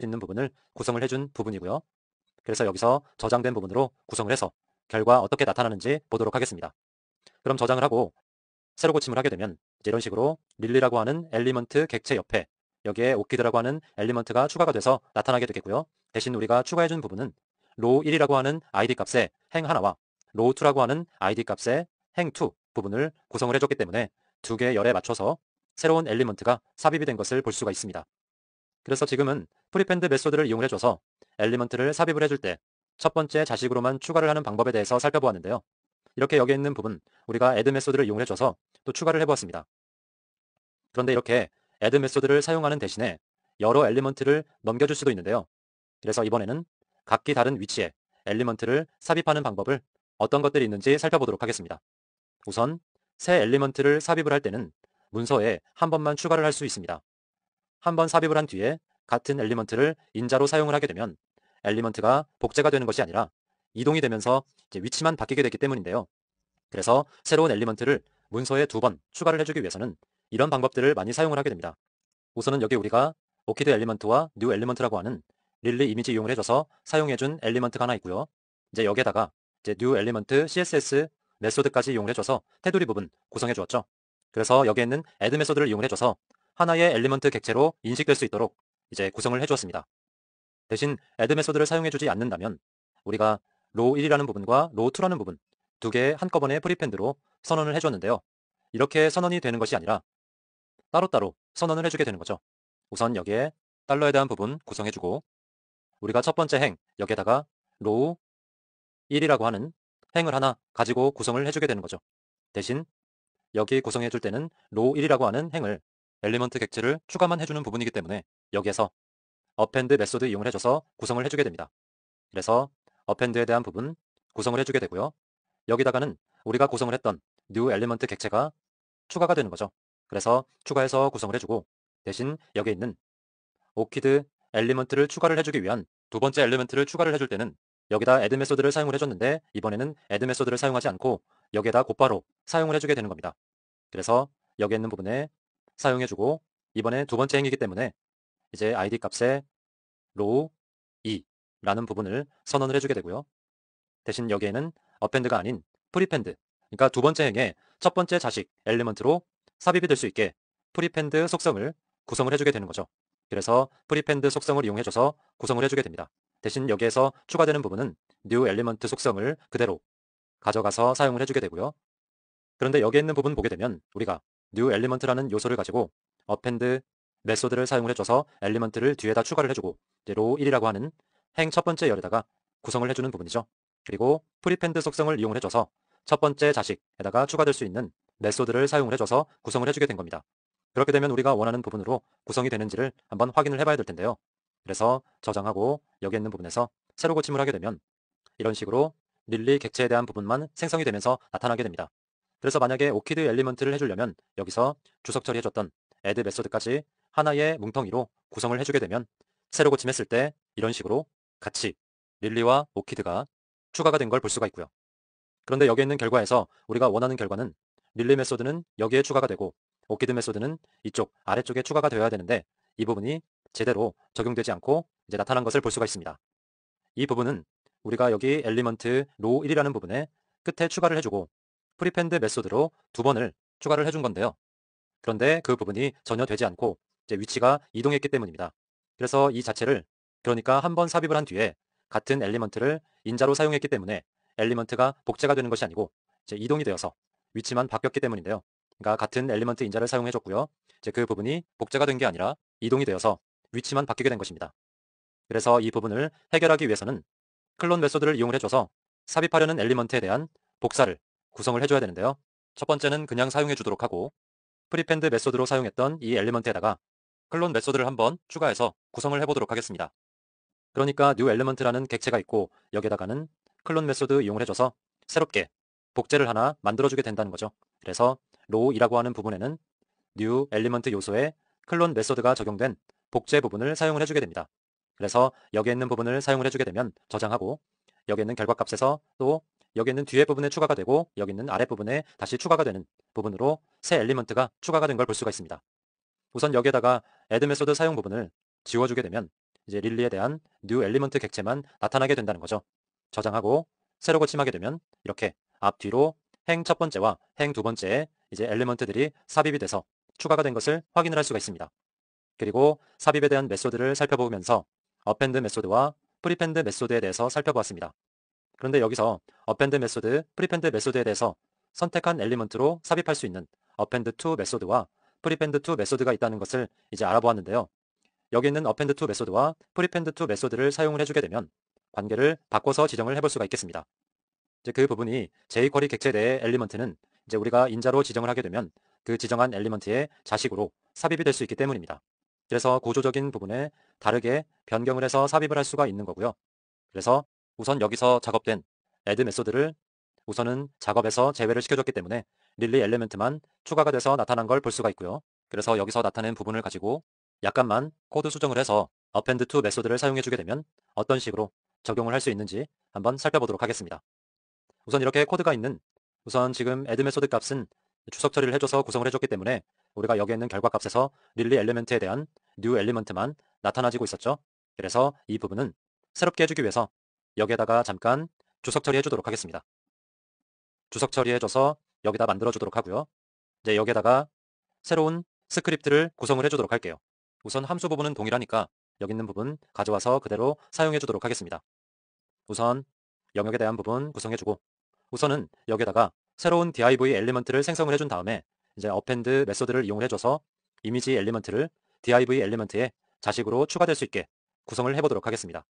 있는 부분을 구성을 해준 부분이고요. 그래서 여기서 저장된 부분으로 구성을 해서 결과 어떻게 나타나는지 보도록 하겠습니다. 그럼 저장을 하고 새로 고침을 하게 되면 이제 이런 식으로 릴리라고 하는 엘리먼트 객체 옆에 여기에 오키드라고 하는 엘리먼트가 추가가 돼서 나타나게 되겠고요. 대신 우리가 추가해준 부분은 로우 1이라고 하는 id 값의 행 하나와 로우 2라고 하는 id 값의 행 2 부분을 구성을 해줬기 때문에 두 개의 열에 맞춰서 새로운 엘리먼트가 삽입이 된 것을 볼 수가 있습니다. 그래서 지금은 프리펜드 메소드를 이용해줘서 엘리먼트를 삽입을 해줄 때 첫 번째 자식으로만 추가를 하는 방법에 대해서 살펴보았는데요. 이렇게 여기 있는 부분 우리가 add 메소드를 이용해줘서 또 추가를 해보았습니다. 그런데 이렇게 add 메소드를 사용하는 대신에 여러 엘리먼트를 넘겨줄 수도 있는데요. 그래서 이번에는 각기 다른 위치에 엘리먼트를 삽입하는 방법을 어떤 것들이 있는지 살펴보도록 하겠습니다. 우선 새 엘리먼트를 삽입을 할 때는 문서에 한 번만 추가를 할 수 있습니다. 한 번 삽입을 한 뒤에 같은 엘리먼트를 인자로 사용을 하게 되면 엘리먼트가 복제가 되는 것이 아니라 이동이 되면서 이제 위치만 바뀌게 되기 때문인데요. 그래서 새로운 엘리먼트를 문서에 두 번 추가를 해주기 위해서는 이런 방법들을 많이 사용을 하게 됩니다. 우선은 여기 우리가 오키드 엘리먼트와 뉴 엘리먼트라고 하는 릴리 이미지 이용을 해줘서 사용해준 엘리먼트가 하나 있고요. 이제 여기에다가 이제 뉴 엘리먼트 CSS 메소드까지 이용을 해줘서 테두리 부분 구성해 주었죠. 그래서 여기에 있는 add 메소드를 이용을 해줘서 하나의 엘리먼트 객체로 인식될 수 있도록 이제 구성을 해주었습니다. 대신 add 메소드를 사용해주지 않는다면 우리가 row 1이라는 부분과 row 2라는 부분 두 개의 한꺼번에 프리펜드로 선언을 해줬는데요. 이렇게 선언이 되는 것이 아니라 따로따로 선언을 해주게 되는 거죠. 우선 여기에 달러에 대한 부분 구성해주고 우리가 첫 번째 행 여기에다가 row 1이라고 하는 행을 하나 가지고 구성을 해주게 되는 거죠. 대신 여기 구성해줄 때는 row 1이라고 하는 행을 엘리먼트 객체를 추가만 해주는 부분이기 때문에 여기에서 append 메소드 이용을 해줘서 구성을 해주게 됩니다. 그래서 append에 대한 부분 구성을 해주게 되고요. 여기다가는 우리가 구성을 했던 new 엘리먼트 객체가 추가가 되는 거죠. 그래서 추가해서 구성을 해주고 대신 여기에 있는 오키드 엘리먼트를 추가를 해주기 위한 두 번째 엘리먼트를 추가를 해줄 때는 여기다 add 메소드를 사용을 해줬는데 이번에는 add 메소드를 사용하지 않고 여기에다 곧바로 사용을 해주게 되는 겁니다. 그래서 여기 있는 부분에 사용해주고 이번에 두 번째 행이기 때문에 이제 id 값에 row 2라는 부분을 선언을 해주게 되고요. 대신 여기에는 append가 아닌 prepend, 그러니까 두 번째 행의 첫 번째 자식 엘리먼트로 삽입이 될 수 있게 prepend 속성을 구성을 해주게 되는 거죠. 그래서 prepend 속성을 이용해줘서 구성을 해주게 됩니다. 대신 여기에서 추가되는 부분은 new element 속성을 그대로 가져가서 사용을 해주게 되고요. 그런데 여기에 있는 부분 보게 되면 우리가 new element라는 요소를 가지고 append 메소드를 사용을 해줘서 엘리먼트를 뒤에다 추가를 해주고 row 1이라고 하는 행 첫 번째 열에다가 구성을 해주는 부분이죠. 그리고 prepend 속성을 이용을 해줘서 첫 번째 자식에다가 추가될 수 있는 메소드를 사용을 해줘서 구성을 해주게 된 겁니다. 그렇게 되면 우리가 원하는 부분으로 구성이 되는지를 한번 확인을 해봐야 될 텐데요. 그래서 저장하고 여기 있는 부분에서 새로 고침을 하게 되면 이런 식으로 릴리 객체에 대한 부분만 생성이 되면서 나타나게 됩니다. 그래서 만약에 오키드 엘리먼트를 해주려면 여기서 주석 처리해줬던 add 메소드까지 하나의 뭉텅이로 구성을 해주게 되면 새로 고침했을 때 이런 식으로 같이 릴리와 오키드가 추가가 된 걸 볼 수가 있고요. 그런데 여기 있는 결과에서 우리가 원하는 결과는 릴리 메소드는 여기에 추가가 되고 오키드 메소드는 이쪽 아래쪽에 추가가 되어야 되는데 이 부분이 제대로 적용되지 않고 이제 나타난 것을 볼 수가 있습니다. 이 부분은 우리가 여기 엘리먼트 row 1이라는 부분에 끝에 추가를 해주고 프리펜드 메소드로 두 번을 추가를 해준 건데요. 그런데 그 부분이 전혀 되지 않고 이제 위치가 이동했기 때문입니다. 그래서 이 자체를 그러니까 한 번 삽입을 한 뒤에 같은 엘리먼트를 인자로 사용했기 때문에 엘리먼트가 복제가 되는 것이 아니고 이제 이동이 되어서 위치만 바뀌었기 때문인데요. 그러니까 같은 엘리먼트 인자를 사용해줬고요. 이제 그 부분이 복제가 된 게 아니라 이동이 되어서 위치만 바뀌게 된 것입니다. 그래서 이 부분을 해결하기 위해서는 클론 메소드를 이용해줘서 삽입하려는 엘리먼트에 대한 복사를 구성을 해줘야 되는데요. 첫 번째는 그냥 사용해 주도록 하고 프리펜드 메소드로 사용했던 이 엘리먼트에다가 클론 메소드를 한번 추가해서 구성을 해보도록 하겠습니다. 그러니까 new element라는 객체가 있고 여기에다가는 클론 메소드 이용을 해줘서 새롭게 복제를 하나 만들어주게 된다는 거죠. 그래서 row이라고 하는 부분에는 new element 요소에 클론 메소드가 적용된 복제 부분을 사용을 해주게 됩니다. 그래서 여기에 있는 부분을 사용을 해주게 되면 저장하고 여기 있는 결과값에서 또 여기 있는 뒤에 부분에 추가가 되고 여기 있는 아래 부분에 다시 추가가 되는 부분으로 새 엘리먼트가 추가가 된 걸 볼 수가 있습니다. 우선 여기에다가 add 메소드 사용 부분을 지워주게 되면 이제 릴리에 대한 new 엘리먼트 객체만 나타나게 된다는 거죠. 저장하고 새로 고침하게 되면 이렇게 앞뒤로 행 첫 번째와 행 두 번째에 이제 엘리먼트들이 삽입이 돼서 추가가 된 것을 확인을 할 수가 있습니다. 그리고 삽입에 대한 메소드를 살펴보면서 어펜드 메소드와 프리펜드 메소드에 대해서 살펴보았습니다. 그런데 여기서 어펜드 메소드, 프리펜드 메소드에 대해서 선택한 엘리먼트로 삽입할 수 있는 어펜드 투 메소드와 프리펜드 투 메소드가 있다는 것을 이제 알아보았는데요. 여기 있는 어펜드 투 메소드와 프리펜드 투 메소드를 사용을 해주게 되면 관계를 바꿔서 지정을 해볼 수가 있겠습니다. 이제 그 부분이 jQuery 객체 내의 엘리먼트는 이제 우리가 인자로 지정을 하게 되면 그 지정한 엘리먼트의 자식으로 삽입이 될 수 있기 때문입니다. 그래서 구조적인 부분에 다르게 변경을 해서 삽입을 할 수가 있는 거고요. 그래서 우선 여기서 작업된 add 메소드를 우선은 작업에서 제외를 시켜줬기 때문에 릴리 엘리먼트만 추가가 돼서 나타난 걸 볼 수가 있고요. 그래서 여기서 나타낸 부분을 가지고 약간만 코드 수정을 해서 append to 메소드를 사용해주게 되면 어떤 식으로 적용을 할 수 있는지 한번 살펴보도록 하겠습니다. 우선 이렇게 코드가 있는 우선 지금 add 메소드 값은 추석 처리를 해줘서 구성을 해줬기 때문에 우리가 여기에 있는 결과 값에서 릴리 엘리먼트에 대한 new 엘리먼트만 나타나지고 있었죠. 그래서 이 부분은 새롭게 해주기 위해서 여기에다가 잠깐 주석 처리해주도록 하겠습니다. 주석 처리해줘서 여기다 만들어주도록 하고요. 이제 여기에다가 새로운 스크립트를 구성을 해주도록 할게요. 우선 함수 부분은 동일하니까 여기 있는 부분 가져와서 그대로 사용해주도록 하겠습니다. 우선 영역에 대한 부분 구성해주고 우선은 여기에다가 새로운 div 엘리먼트를 생성을 해준 다음에 이제 append 메소드를 이용을 해줘서 이미지 엘리먼트를 div 엘리먼트의 자식으로 추가될 수 있게 구성을 해보도록 하겠습니다.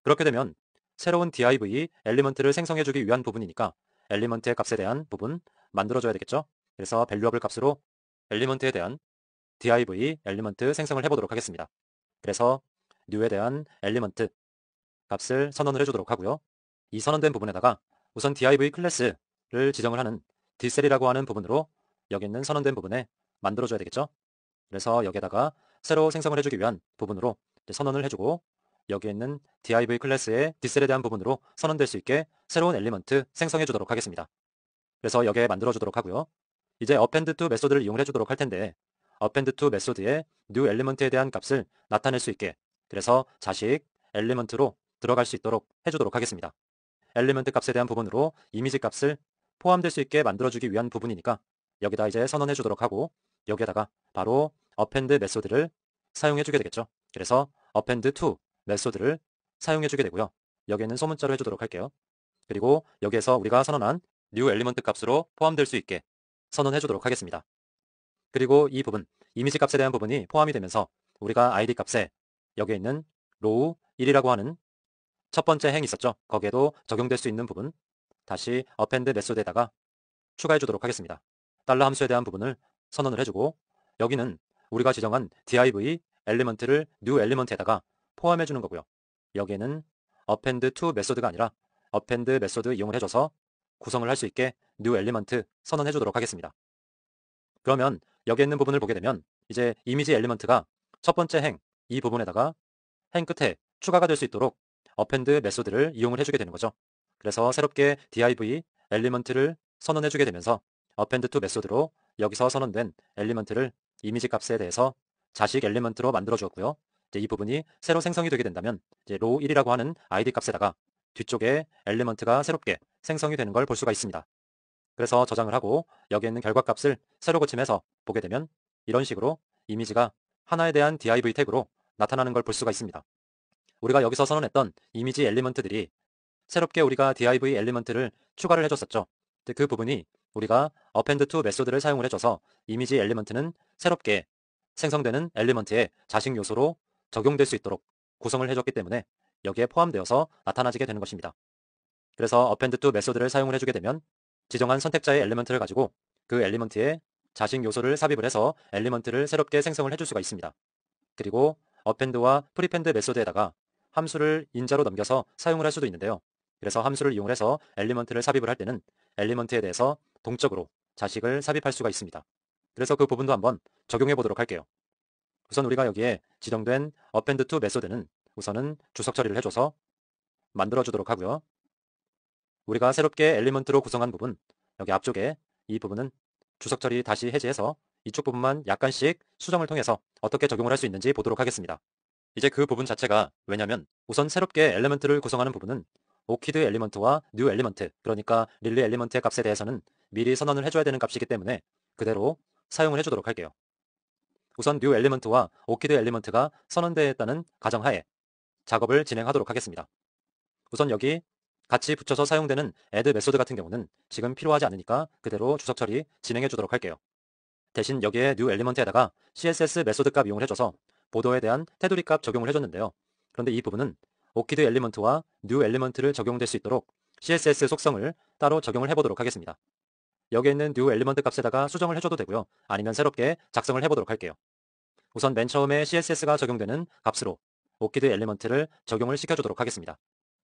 그렇게 되면 새로운 div 엘리먼트를 생성해주기 위한 부분이니까 엘리먼트의 값에 대한 부분 만들어줘야 되겠죠. 그래서 valuable 값으로 엘리먼트에 대한 div 엘리먼트 생성을 해보도록 하겠습니다. 그래서 new에 대한 엘리먼트 값을 선언을 해주도록 하고요. 이 선언된 부분에다가 우선 div 클래스를 지정을 하는 dcel이라고 하는 부분으로 여기 있는 선언된 부분에 만들어줘야 되겠죠. 그래서 여기에다가 새로 생성을 해주기 위한 부분으로 선언을 해주고 여기에 있는 div 클래스의 dcel에 대한 부분으로 선언될 수 있게 새로운 엘리먼트 생성해 주도록 하겠습니다. 그래서 여기에 만들어 주도록 하고요. 이제 append to 메소드를 이용을 해주도록 할 텐데 append to 메소드의 new 엘리먼트에 대한 값을 나타낼 수 있게 그래서 자식 엘리먼트로 들어갈 수 있도록 해주도록 하겠습니다. 엘리먼트 값에 대한 부분으로 이미지 값을 포함될 수 있게 만들어주기 위한 부분이니까 여기다 이제 선언해 주도록 하고 여기에다가 바로 append 메소드를 사용해 주게 되겠죠. 그래서 append to 메소드를 사용해 주게 되고요. 여기에는 소문자로 해주도록 할게요. 그리고 여기에서 우리가 선언한 new 엘리먼트 값으로 포함될 수 있게 선언해 주도록 하겠습니다. 그리고 이 부분, 이미지 값에 대한 부분이 포함이 되면서 우리가 id 값에 여기에 있는 row 1이라고 하는 첫 번째 행이 있었죠. 거기에도 적용될 수 있는 부분 다시 append 메소드에다가 추가해 주도록 하겠습니다. 달러 함수에 대한 부분을 선언을 해주고 여기는 우리가 지정한 div 엘리먼트를 new 엘리먼트에다가 포함해 주는 거고요. 여기에는 append to 메소드가 아니라 append 메소드 이용을 해줘서 구성을 할 수 있게 new 엘리먼트 선언해 주도록 하겠습니다. 그러면 여기 있는 부분을 보게 되면 이제 이미지 엘리먼트가 첫 번째 행, 이 부분에다가 행 끝에 추가가 될 수 있도록 append 메소드를 이용을 해주게 되는 거죠. 그래서 새롭게 div 엘리먼트를 선언해주게 되면서 append to 메소드로 여기서 선언된 엘리먼트를 이미지 값에 대해서 자식 엘리먼트로 만들어 주었고요. 이제 이 부분이 새로 생성이 되게 된다면 이제 row 1이라고 하는 id 값에다가 뒤쪽에 엘리먼트가 새롭게 생성이 되는 걸 볼 수가 있습니다. 그래서 저장을 하고 여기에 있는 결과 값을 새로 고침해서 보게 되면 이런 식으로 이미지가 하나에 대한 div 태그로 나타나는 걸 볼 수가 있습니다. 우리가 여기서 선언했던 이미지 엘리먼트들이 새롭게 우리가 div 엘리먼트를 추가를 해줬었죠. 그 부분이 우리가 append to 메소드를 사용을 해줘서 이미지 엘리먼트는 새롭게 생성되는 엘리먼트의 자식 요소로 적용될 수 있도록 구성을 해줬기 때문에 여기에 포함되어서 나타나지게 되는 것입니다. 그래서 append to 메소드를 사용을 해주게 되면 지정한 선택자의 엘리먼트를 가지고 그 엘리먼트의 자식 요소를 삽입을 해서 엘리먼트를 새롭게 생성을 해줄 수가 있습니다. 그리고 append와 prepend 메소드에다가 함수를 인자로 넘겨서 사용을 할 수도 있는데요. 그래서 함수를 이용해서 엘리먼트를 삽입을 할 때는 엘리먼트에 대해서 동적으로 자식을 삽입할 수가 있습니다. 그래서 그 부분도 한번 적용해 보도록 할게요. 우선 우리가 여기에 지정된 append to 메소드는 우선은 주석 처리를 해줘서 만들어 주도록 하고요. 우리가 새롭게 엘리먼트로 구성한 부분, 여기 앞쪽에 이 부분은 주석 처리 다시 해제해서 이쪽 부분만 약간씩 수정을 통해서 어떻게 적용을 할 수 있는지 보도록 하겠습니다. 이제 그 부분 자체가 왜냐면 우선 새롭게 엘리먼트를 구성하는 부분은 오키드 엘리먼트와 뉴 엘리먼트, 그러니까 릴리 엘리먼트의 값에 대해서는 미리 선언을 해줘야 되는 값이기 때문에 그대로 사용을 해주도록 할게요. 우선 뉴 엘리먼트와 오키드 엘리먼트가 선언되었다는 가정하에 작업을 진행하도록 하겠습니다. 우선 여기 같이 붙여서 사용되는 add 메소드 같은 경우는 지금 필요하지 않으니까 그대로 주석 처리 진행해 주도록 할게요. 대신 여기에 new 엘리먼트에다가 css 메소드 값 이용을 해줘서 보도에 대한 테두리 값 적용을 해줬는데요. 그런데 이 부분은 오키드 엘리먼트와 new 엘리먼트를 적용될 수 있도록 css 속성을 따로 적용을 해보도록 하겠습니다. 여기에 있는 new 엘리먼트 값에다가 수정을 해줘도 되고요. 아니면 새롭게 작성을 해보도록 할게요. 우선 맨 처음에 CSS가 적용되는 값으로 오키드 엘리먼트를 적용을 시켜주도록 하겠습니다.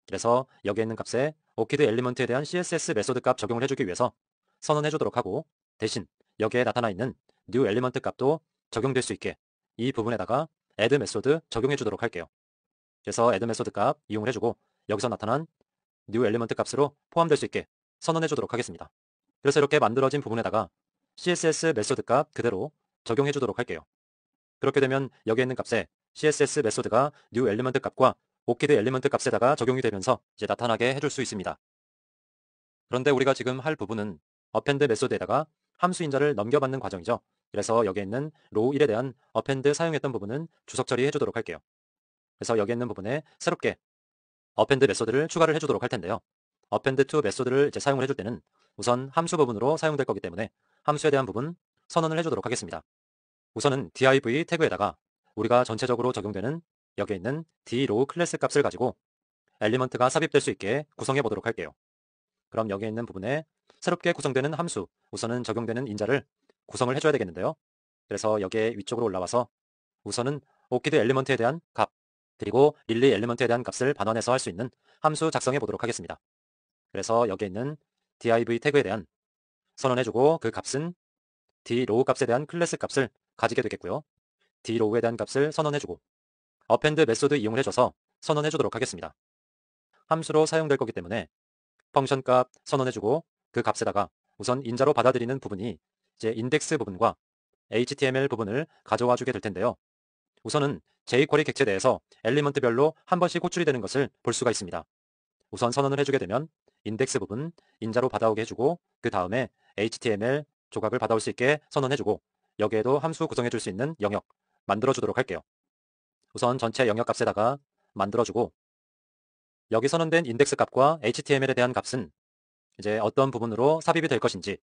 그래서 여기에 있는 값에 오키드 엘리먼트에 대한 CSS 메소드 값 적용을 해주기 위해서 선언해주도록 하고, 대신 여기에 나타나 있는 new 엘리먼트 값도 적용될 수 있게 이 부분에다가 add 메소드 적용해주도록 할게요. 그래서 add 메소드 값 이용을 해주고 여기서 나타난 new 엘리먼트 값으로 포함될 수 있게 선언해주도록 하겠습니다. 그래서 이렇게 만들어진 부분에다가 CSS 메소드 값 그대로 적용해주도록 할게요. 그렇게 되면 여기에 있는 값에 CSS 메소드가 new 엘리먼트 값과 오키드 엘리먼트 값에다가 적용이 되면서 이제 나타나게 해줄 수 있습니다. 그런데 우리가 지금 할 부분은 append 메소드에다가 함수 인자를 넘겨받는 과정이죠. 그래서 여기에 있는 row 1에 대한 append 사용했던 부분은 주석 처리해 주도록 할게요. 그래서 여기 있는 부분에 새롭게 append 메소드를 추가를 해주도록 할 텐데요. append to 메소드를 이제 사용을 해줄 때는 우선 함수 부분으로 사용될 거기 때문에 함수에 대한 부분 선언을 해주도록 하겠습니다. 우선은 div 태그에다가 우리가 전체적으로 적용되는 여기에 있는 drow 클래스 값을 가지고 엘리먼트가 삽입될 수 있게 구성해 보도록 할게요. 그럼 여기에 있는 부분에 새롭게 구성되는 함수, 우선은 적용되는 인자를 구성을 해줘야 되겠는데요. 그래서 여기에 위쪽으로 올라와서 우선은 오키드 엘리먼트에 대한 값, 그리고 릴리 엘리먼트에 대한 값을 반환해서 할 수 있는 함수 작성해 보도록 하겠습니다. 그래서 여기에 있는 div 태그에 대한 선언해주고 그 값은 drow 값에 대한 클래스 값을 가지게 되겠고요. drow에 대한 값을 선언해주고 append 메소드 이용을 해줘서 선언해주도록 하겠습니다. 함수로 사용될 거기 때문에 펑션 값 선언해주고 그 값에다가 우선 인자로 받아들이는 부분이 이제 인덱스 부분과 HTML 부분을 가져와 주게 될 텐데요. 우선은 jQuery 객체 내에서 엘리먼트별로 한 번씩 호출이 되는 것을 볼 수가 있습니다. 우선 선언을 해주게 되면 인덱스 부분 인자로 받아오게 해주고 그 다음에 HTML 조각을 받아올 수 있게 선언해주고 여기에도 함수 구성해줄 수 있는 영역 만들어주도록 할게요. 우선 전체 영역 값에다가 만들어주고 여기 선언된 인덱스 값과 HTML에 대한 값은 이제 어떤 부분으로 삽입이 될 것인지,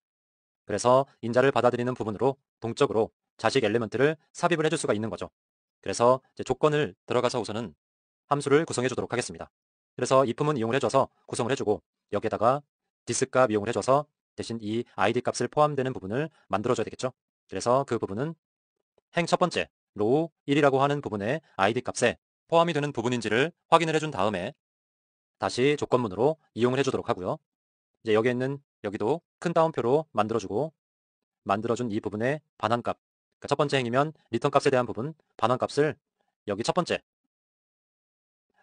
그래서 인자를 받아들이는 부분으로 동적으로 자식 엘리먼트를 삽입을 해줄 수가 있는 거죠. 그래서 이제 조건을 들어가서 우선은 함수를 구성해 주도록 하겠습니다. 그래서 if문 이용을 해줘서 구성을 해주고 여기에다가 this 값 이용을 해줘서 대신 이 id 값을 포함되는 부분을 만들어줘야 되겠죠. 그래서 그 부분은 행 첫 번째 row 1이라고 하는 부분의 id 값에 포함이 되는 부분인지를 확인을 해준 다음에 다시 조건문으로 이용을 해주도록 하고요. 이제 여기 있는 여기도 큰 따옴표로 만들어주고 만들어준 이 부분의 반환값, 그러니까 첫 번째 행이면 리턴 값에 대한 부분 반환값을 여기 첫 번째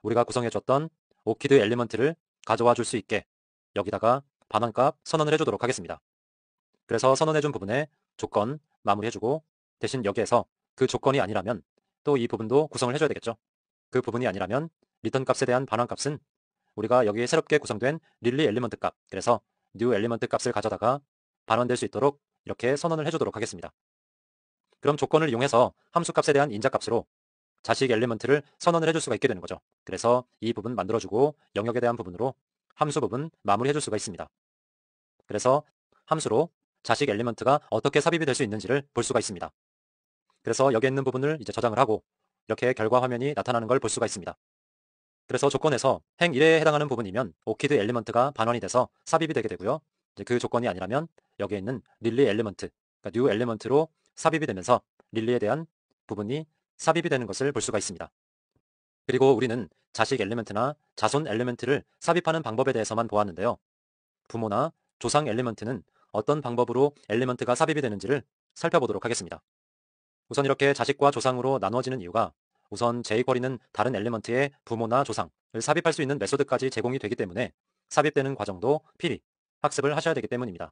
우리가 구성해줬던 오키드 엘리먼트를 가져와 줄 수 있게 여기다가 반환값 선언을 해주도록 하겠습니다. 그래서 선언해준 부분에 조건 마무리해주고 대신 여기에서 그 조건이 아니라면 또 이 부분도 구성을 해줘야 되겠죠. 그 부분이 아니라면 리턴 값에 대한 반환값은 우리가 여기에 새롭게 구성된 릴리 엘리먼트 값, 그래서 new 엘리먼트 값을 가져다가 반환될 수 있도록 이렇게 선언을 해주도록 하겠습니다. 그럼 조건을 이용해서 함수 값에 대한 인자 값으로 자식 엘리먼트를 선언을 해줄 수가 있게 되는 거죠. 그래서 이 부분 만들어주고 영역에 대한 부분으로 함수 부분 마무리해줄 수가 있습니다. 그래서 함수로 자식 엘리먼트가 어떻게 삽입이 될 수 있는지를 볼 수가 있습니다. 그래서 여기 있는 부분을 이제 저장을 하고 이렇게 결과 화면이 나타나는 걸 볼 수가 있습니다. 그래서 조건에서 행 1에 해당하는 부분이면 오키드 엘리먼트가 반환이 돼서 삽입이 되게 되고요. 이제 그 조건이 아니라면 여기에 있는 릴리 엘리먼트, 그러니까 뉴 엘리먼트로 삽입이 되면서 릴리에 대한 부분이 삽입이 되는 것을 볼 수가 있습니다. 그리고 우리는 자식 엘리먼트나 자손 엘리먼트를 삽입하는 방법에 대해서만 보았는데요. 부모나 조상 엘리먼트는 어떤 방법으로 엘리먼트가 삽입이 되는지를 살펴보도록 하겠습니다. 우선 이렇게 자식과 조상으로 나누어지는 이유가 우선 jQuery는 다른 엘리먼트의 부모나 조상을 삽입할 수 있는 메소드까지 제공이 되기 때문에 삽입되는 과정도 필히 학습을 하셔야 되기 때문입니다.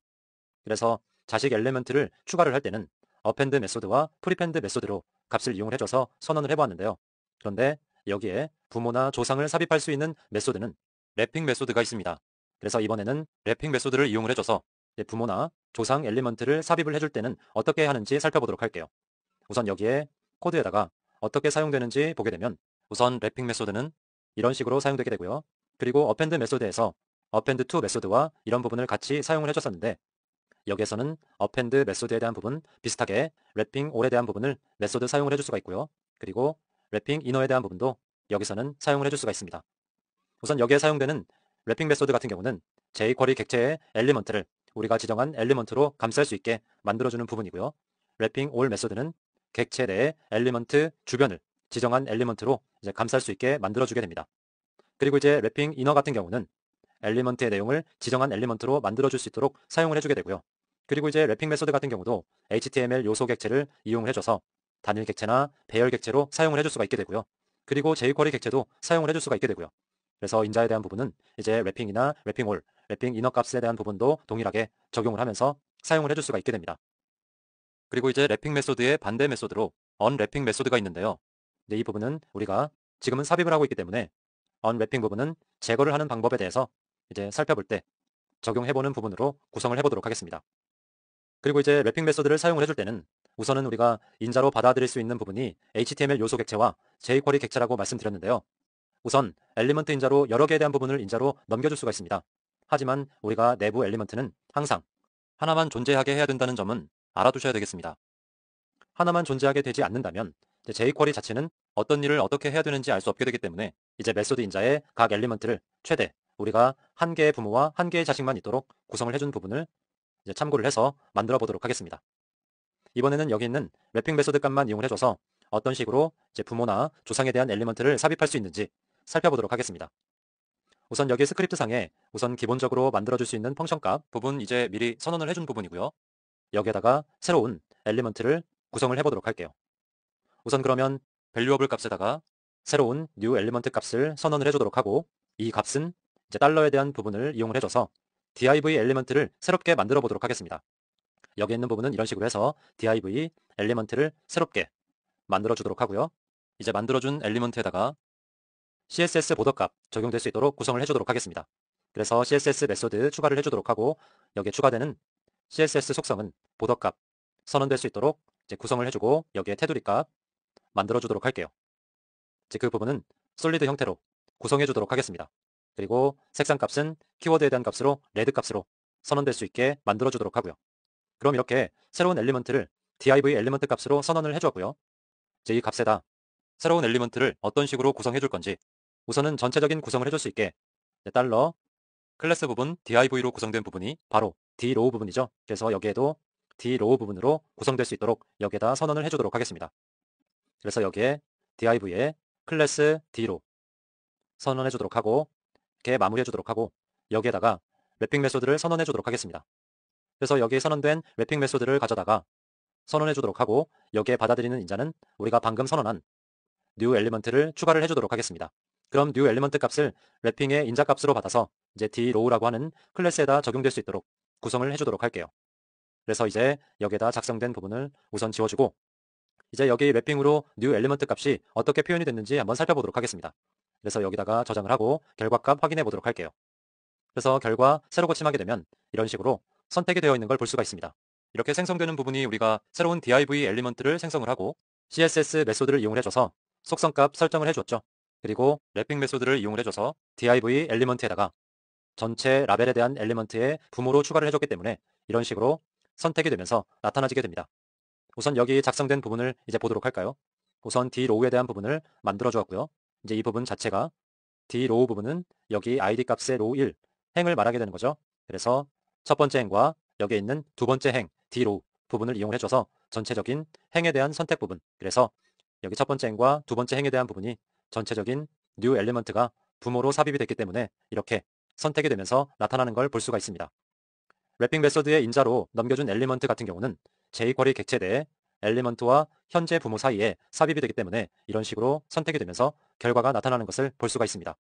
그래서 자식 엘리먼트를 추가를 할 때는 append 메소드와 prepend 메소드로 값을 이용을 해줘서 선언을 해보았는데요. 그런데 여기에 부모나 조상을 삽입할 수 있는 메소드는 랩핑 메소드가 있습니다. 그래서 이번에는 랩핑 메소드를 이용을 해줘서 부모나 조상 엘리먼트를 삽입을 해줄 때는 어떻게 하는지 살펴보도록 할게요. 우선 여기에 코드에다가 어떻게 사용되는지 보게 되면 우선 랩핑 메소드는 이런 식으로 사용되게 되고요. 그리고 어펜드 메소드에서 어펜드 투 메소드와 이런 부분을 같이 사용을 해줬었는데 여기에서는 어펜드 메소드에 대한 부분 비슷하게 랩핑 올에 대한 부분을 메소드 사용을 해줄 수가 있고요. 그리고 랩핑 이너에 대한 부분도 여기서는 사용을 해줄 수가 있습니다. 우선 여기에 사용되는 랩핑 메소드 같은 경우는 jQuery 객체의 엘리먼트를 우리가 지정한 엘리먼트로 감쌀 수 있게 만들어주는 부분이고요. 랩핑 올 메소드는 객체 내의 엘리먼트 주변을 지정한 엘리먼트로 이제 감쌀 수 있게 만들어주게 됩니다. 그리고 이제 랩핑 이너 같은 경우는 엘리먼트의 내용을 지정한 엘리먼트로 만들어줄 수 있도록 사용을 해주게 되고요. 그리고 이제 랩핑 메소드 같은 경우도 HTML 요소 객체를 이용을 해줘서 단일 객체나 배열 객체로 사용을 해줄 수가 있게 되고요. 그리고 jQuery 객체도 사용을 해줄 수가 있게 되고요. 그래서 인자에 대한 부분은 이제 랩핑이나 랩핑 올, 랩핑 이너 값에 대한 부분도 동일하게 적용을 하면서 사용을 해줄 수가 있게 됩니다. 그리고 이제 랩핑 메소드의 반대 메소드로 언랩핑 메소드가 있는데요. 이 부분은 우리가 지금은 삽입을 하고 있기 때문에 언랩핑 부분은 제거를 하는 방법에 대해서 이제 살펴볼 때 적용해보는 부분으로 구성을 해보도록 하겠습니다. 그리고 이제 랩핑 메소드를 사용을 해줄 때는 우선은 우리가 인자로 받아들일 수 있는 부분이 HTML 요소 객체와 jQuery 객체라고 말씀드렸는데요. 우선 엘리먼트 인자로 여러 개에 대한 부분을 인자로 넘겨줄 수가 있습니다. 하지만 우리가 내부 엘리먼트는 항상 하나만 존재하게 해야 된다는 점은 알아두셔야 되겠습니다. 하나만 존재하게 되지 않는다면 jQuery 자체는 어떤 일을 어떻게 해야 되는지 알 수 없게 되기 때문에 이제 메소드 인자의 각 엘리먼트를 최대 우리가 한 개의 부모와 한 개의 자식만 있도록 구성을 해준 부분을 이제 참고를 해서 만들어 보도록 하겠습니다. 이번에는 여기 있는 랩핑 메소드 값만 이용을 해줘서 어떤 식으로 이제 부모나 조상에 대한 엘리먼트를 삽입할 수 있는지 살펴보도록 하겠습니다. 우선 여기 스크립트 상에 우선 기본적으로 만들어줄 수 있는 펑션 값 부분 이제 미리 선언을 해준 부분이고요. 여기에다가 새로운 엘리먼트를 구성을 해보도록 할게요. 우선 그러면 valuable 값에다가 새로운 new 엘리먼트 값을 선언을 해주도록 하고 이 값은 이제 달러에 대한 부분을 이용을 해줘서 div 엘리먼트를 새롭게 만들어 보도록 하겠습니다. 여기 있는 부분은 이런 식으로 해서 div 엘리먼트를 새롭게 만들어 주도록 하고요. 이제 만들어준 엘리먼트에다가 css 보더 값 적용될 수 있도록 구성을 해주도록 하겠습니다. 그래서 css 메소드 추가를 해주도록 하고 여기에 추가되는 css 속성은 보더 값 선언될 수 있도록 이제 구성을 해주고 여기에 테두리 값 만들어 주도록 할게요. 이제 그 부분은 솔리드 형태로 구성해 주도록 하겠습니다. 그리고 색상 값은 키워드에 대한 값으로 레드 값으로 선언될 수 있게 만들어 주도록 하고요. 그럼 이렇게 새로운 엘리먼트를 div 엘리먼트 값으로 선언을 해주었고요. 이제 이 값에다 새로운 엘리먼트를 어떤 식으로 구성해 줄 건지 우선은 전체적인 구성을 해줄 수 있게 달러 클래스 부분 div로 구성된 부분이 바로 drow 부분이죠. 그래서 여기에도 drow 부분으로 구성될 수 있도록 여기에다 선언을 해주도록 하겠습니다. 그래서 여기에 div에 클래스 drow 선언해 주도록 하고 이렇게 마무리해 주도록 하고 여기에다가 랩핑 메소드를 선언해 주도록 하겠습니다. 그래서 여기에 선언된 랩핑 메소드를 가져다가 선언해 주도록 하고 여기에 받아들이는 인자는 우리가 방금 선언한 new 엘리먼트를 추가를 해주도록 하겠습니다. 그럼 new 엘리먼트 값을 랩핑의 인자 값으로 받아서 이제 drow라고 하는 클래스에다 적용될 수 있도록 구성을 해주도록 할게요. 그래서 이제 여기에다 작성된 부분을 우선 지워주고 이제 여기 랩핑으로 new 엘리먼트 값이 어떻게 표현이 됐는지 한번 살펴보도록 하겠습니다. 그래서 여기다가 저장을 하고 결과값 확인해 보도록 할게요. 그래서 결과 새로 고침하게 되면 이런 식으로 선택이 되어 있는 걸 볼 수가 있습니다. 이렇게 생성되는 부분이 우리가 새로운 div 엘리먼트를 생성을 하고 css 메소드를 이용을 해줘서 속성값 설정을 해주었죠. 그리고 랩핑 메소드를 이용을 해줘서 div 엘리먼트에다가 전체 라벨에 대한 엘리먼트의 부모로 추가를 해줬기 때문에 이런 식으로 선택이 되면서 나타나지게 됩니다. 우선 여기 작성된 부분을 이제 보도록 할까요? 우선 drow에 대한 부분을 만들어 주었고요. 이제 이 부분 자체가 drow 부분은 여기 id 값의 row 1 행을 말하게 되는 거죠. 그래서 첫 번째 행과 여기에 있는 두 번째 행 drow 부분을 이용해줘서 전체적인 행에 대한 선택 부분, 그래서 여기 첫 번째 행과 두 번째 행에 대한 부분이 전체적인 new 엘리먼트가 부모로 삽입이 됐기 때문에 이렇게 선택이 되면서 나타나는 걸 볼 수가 있습니다. 랩핑 메소드의 인자로 넘겨준 엘리먼트 같은 경우는 jQuery 객체 내에 엘리먼트와 현재 부모 사이에 삽입이 되기 때문에 이런 식으로 선택이 되면서 결과가 나타나는 것을 볼 수가 있습니다.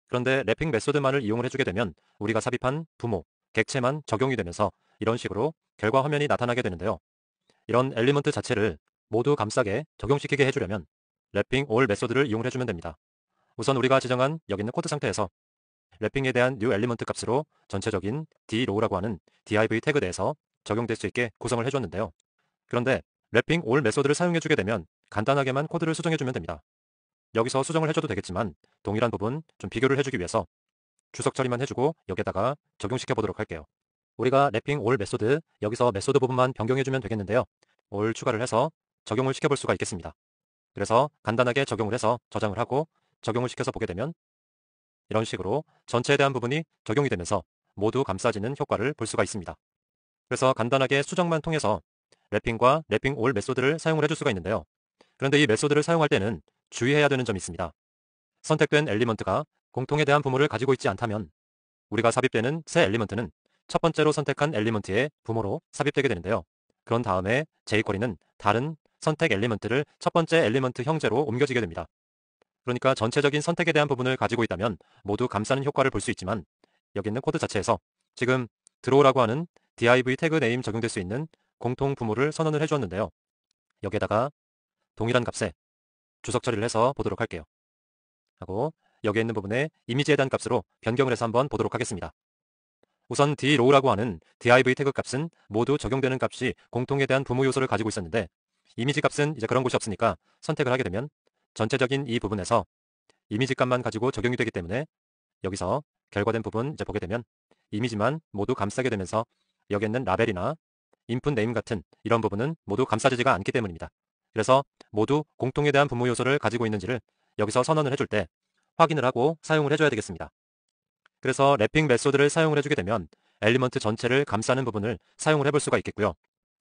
그런데 랩핑 메소드만을 이용을 해주게 되면 우리가 삽입한 부모, 객체만 적용이 되면서 이런 식으로 결과 화면이 나타나게 되는데요. 이런 엘리먼트 자체를 모두 감싸게 적용시키게 해주려면 랩핑 all 메소드를 이용을 해주면 됩니다. 우선 우리가 지정한 여기 있는 코드 상태에서 랩핑에 대한 new element 값으로 전체적인 drow라고 하는 div 태그 내에서 적용될 수 있게 구성을 해줬는데요. 그런데 랩핑 all 메소드를 사용해주게 되면 간단하게만 코드를 수정해주면 됩니다. 여기서 수정을 해줘도 되겠지만 동일한 부분 좀 비교를 해주기 위해서 주석 처리만 해주고 여기에다가 적용시켜 보도록 할게요. 우리가 랩핑 all 메소드, 여기서 메소드 부분만 변경해주면 되겠는데요. all 추가를 해서 적용을 시켜볼 수가 있겠습니다. 그래서 간단하게 적용을 해서 저장을 하고 적용을 시켜서 보게 되면 이런 식으로 전체에 대한 부분이 적용이 되면서 모두 감싸지는 효과를 볼 수가 있습니다. 그래서 간단하게 수정만 통해서 랩핑과 랩핑 all 메소드를 사용을 해줄 수가 있는데요. 그런데 이 메소드를 사용할 때는 주의해야 되는 점이 있습니다. 선택된 엘리먼트가 공통에 대한 부모를 가지고 있지 않다면 우리가 삽입되는 새 엘리먼트는 첫 번째로 선택한 엘리먼트의 부모로 삽입되게 되는데요. 그런 다음에 jQuery는 다른 선택 엘리먼트를 첫 번째 엘리먼트 형제로 옮겨지게 됩니다. 그러니까 전체적인 선택에 대한 부분을 가지고 있다면 모두 감싸는 효과를 볼 수 있지만 여기 있는 코드 자체에서 지금 draw라고 하는 div 태그 네임 적용될 수 있는 공통 부모를 선언을 해주었는데요. 여기에다가 동일한 값에 주석 처리를 해서 보도록 할게요. 하고 여기에 있는 부분에 이미지에 대한 값으로 변경을 해서 한번 보도록 하겠습니다. 우선 drow라고 하는 div 태그 값은 모두 적용되는 값이 공통에 대한 부모 요소를 가지고 있었는데 이미지 값은 이제 그런 곳이 없으니까 선택을 하게 되면 전체적인 이 부분에서 이미지 값만 가지고 적용이 되기 때문에 여기서 결과된 부분 이제 보게 되면 이미지만 모두 감싸게 되면서 여기 있는 라벨이나 인풋 네임 같은 이런 부분은 모두 감싸지지가 않기 때문입니다. 그래서 모두 공통에 대한 부모 요소를 가지고 있는지를 여기서 선언을 해줄 때 확인을 하고 사용을 해줘야 되겠습니다. 그래서 랩핑 메소드를 사용을 해주게 되면 엘리먼트 전체를 감싸는 부분을 사용을 해볼 수가 있겠고요.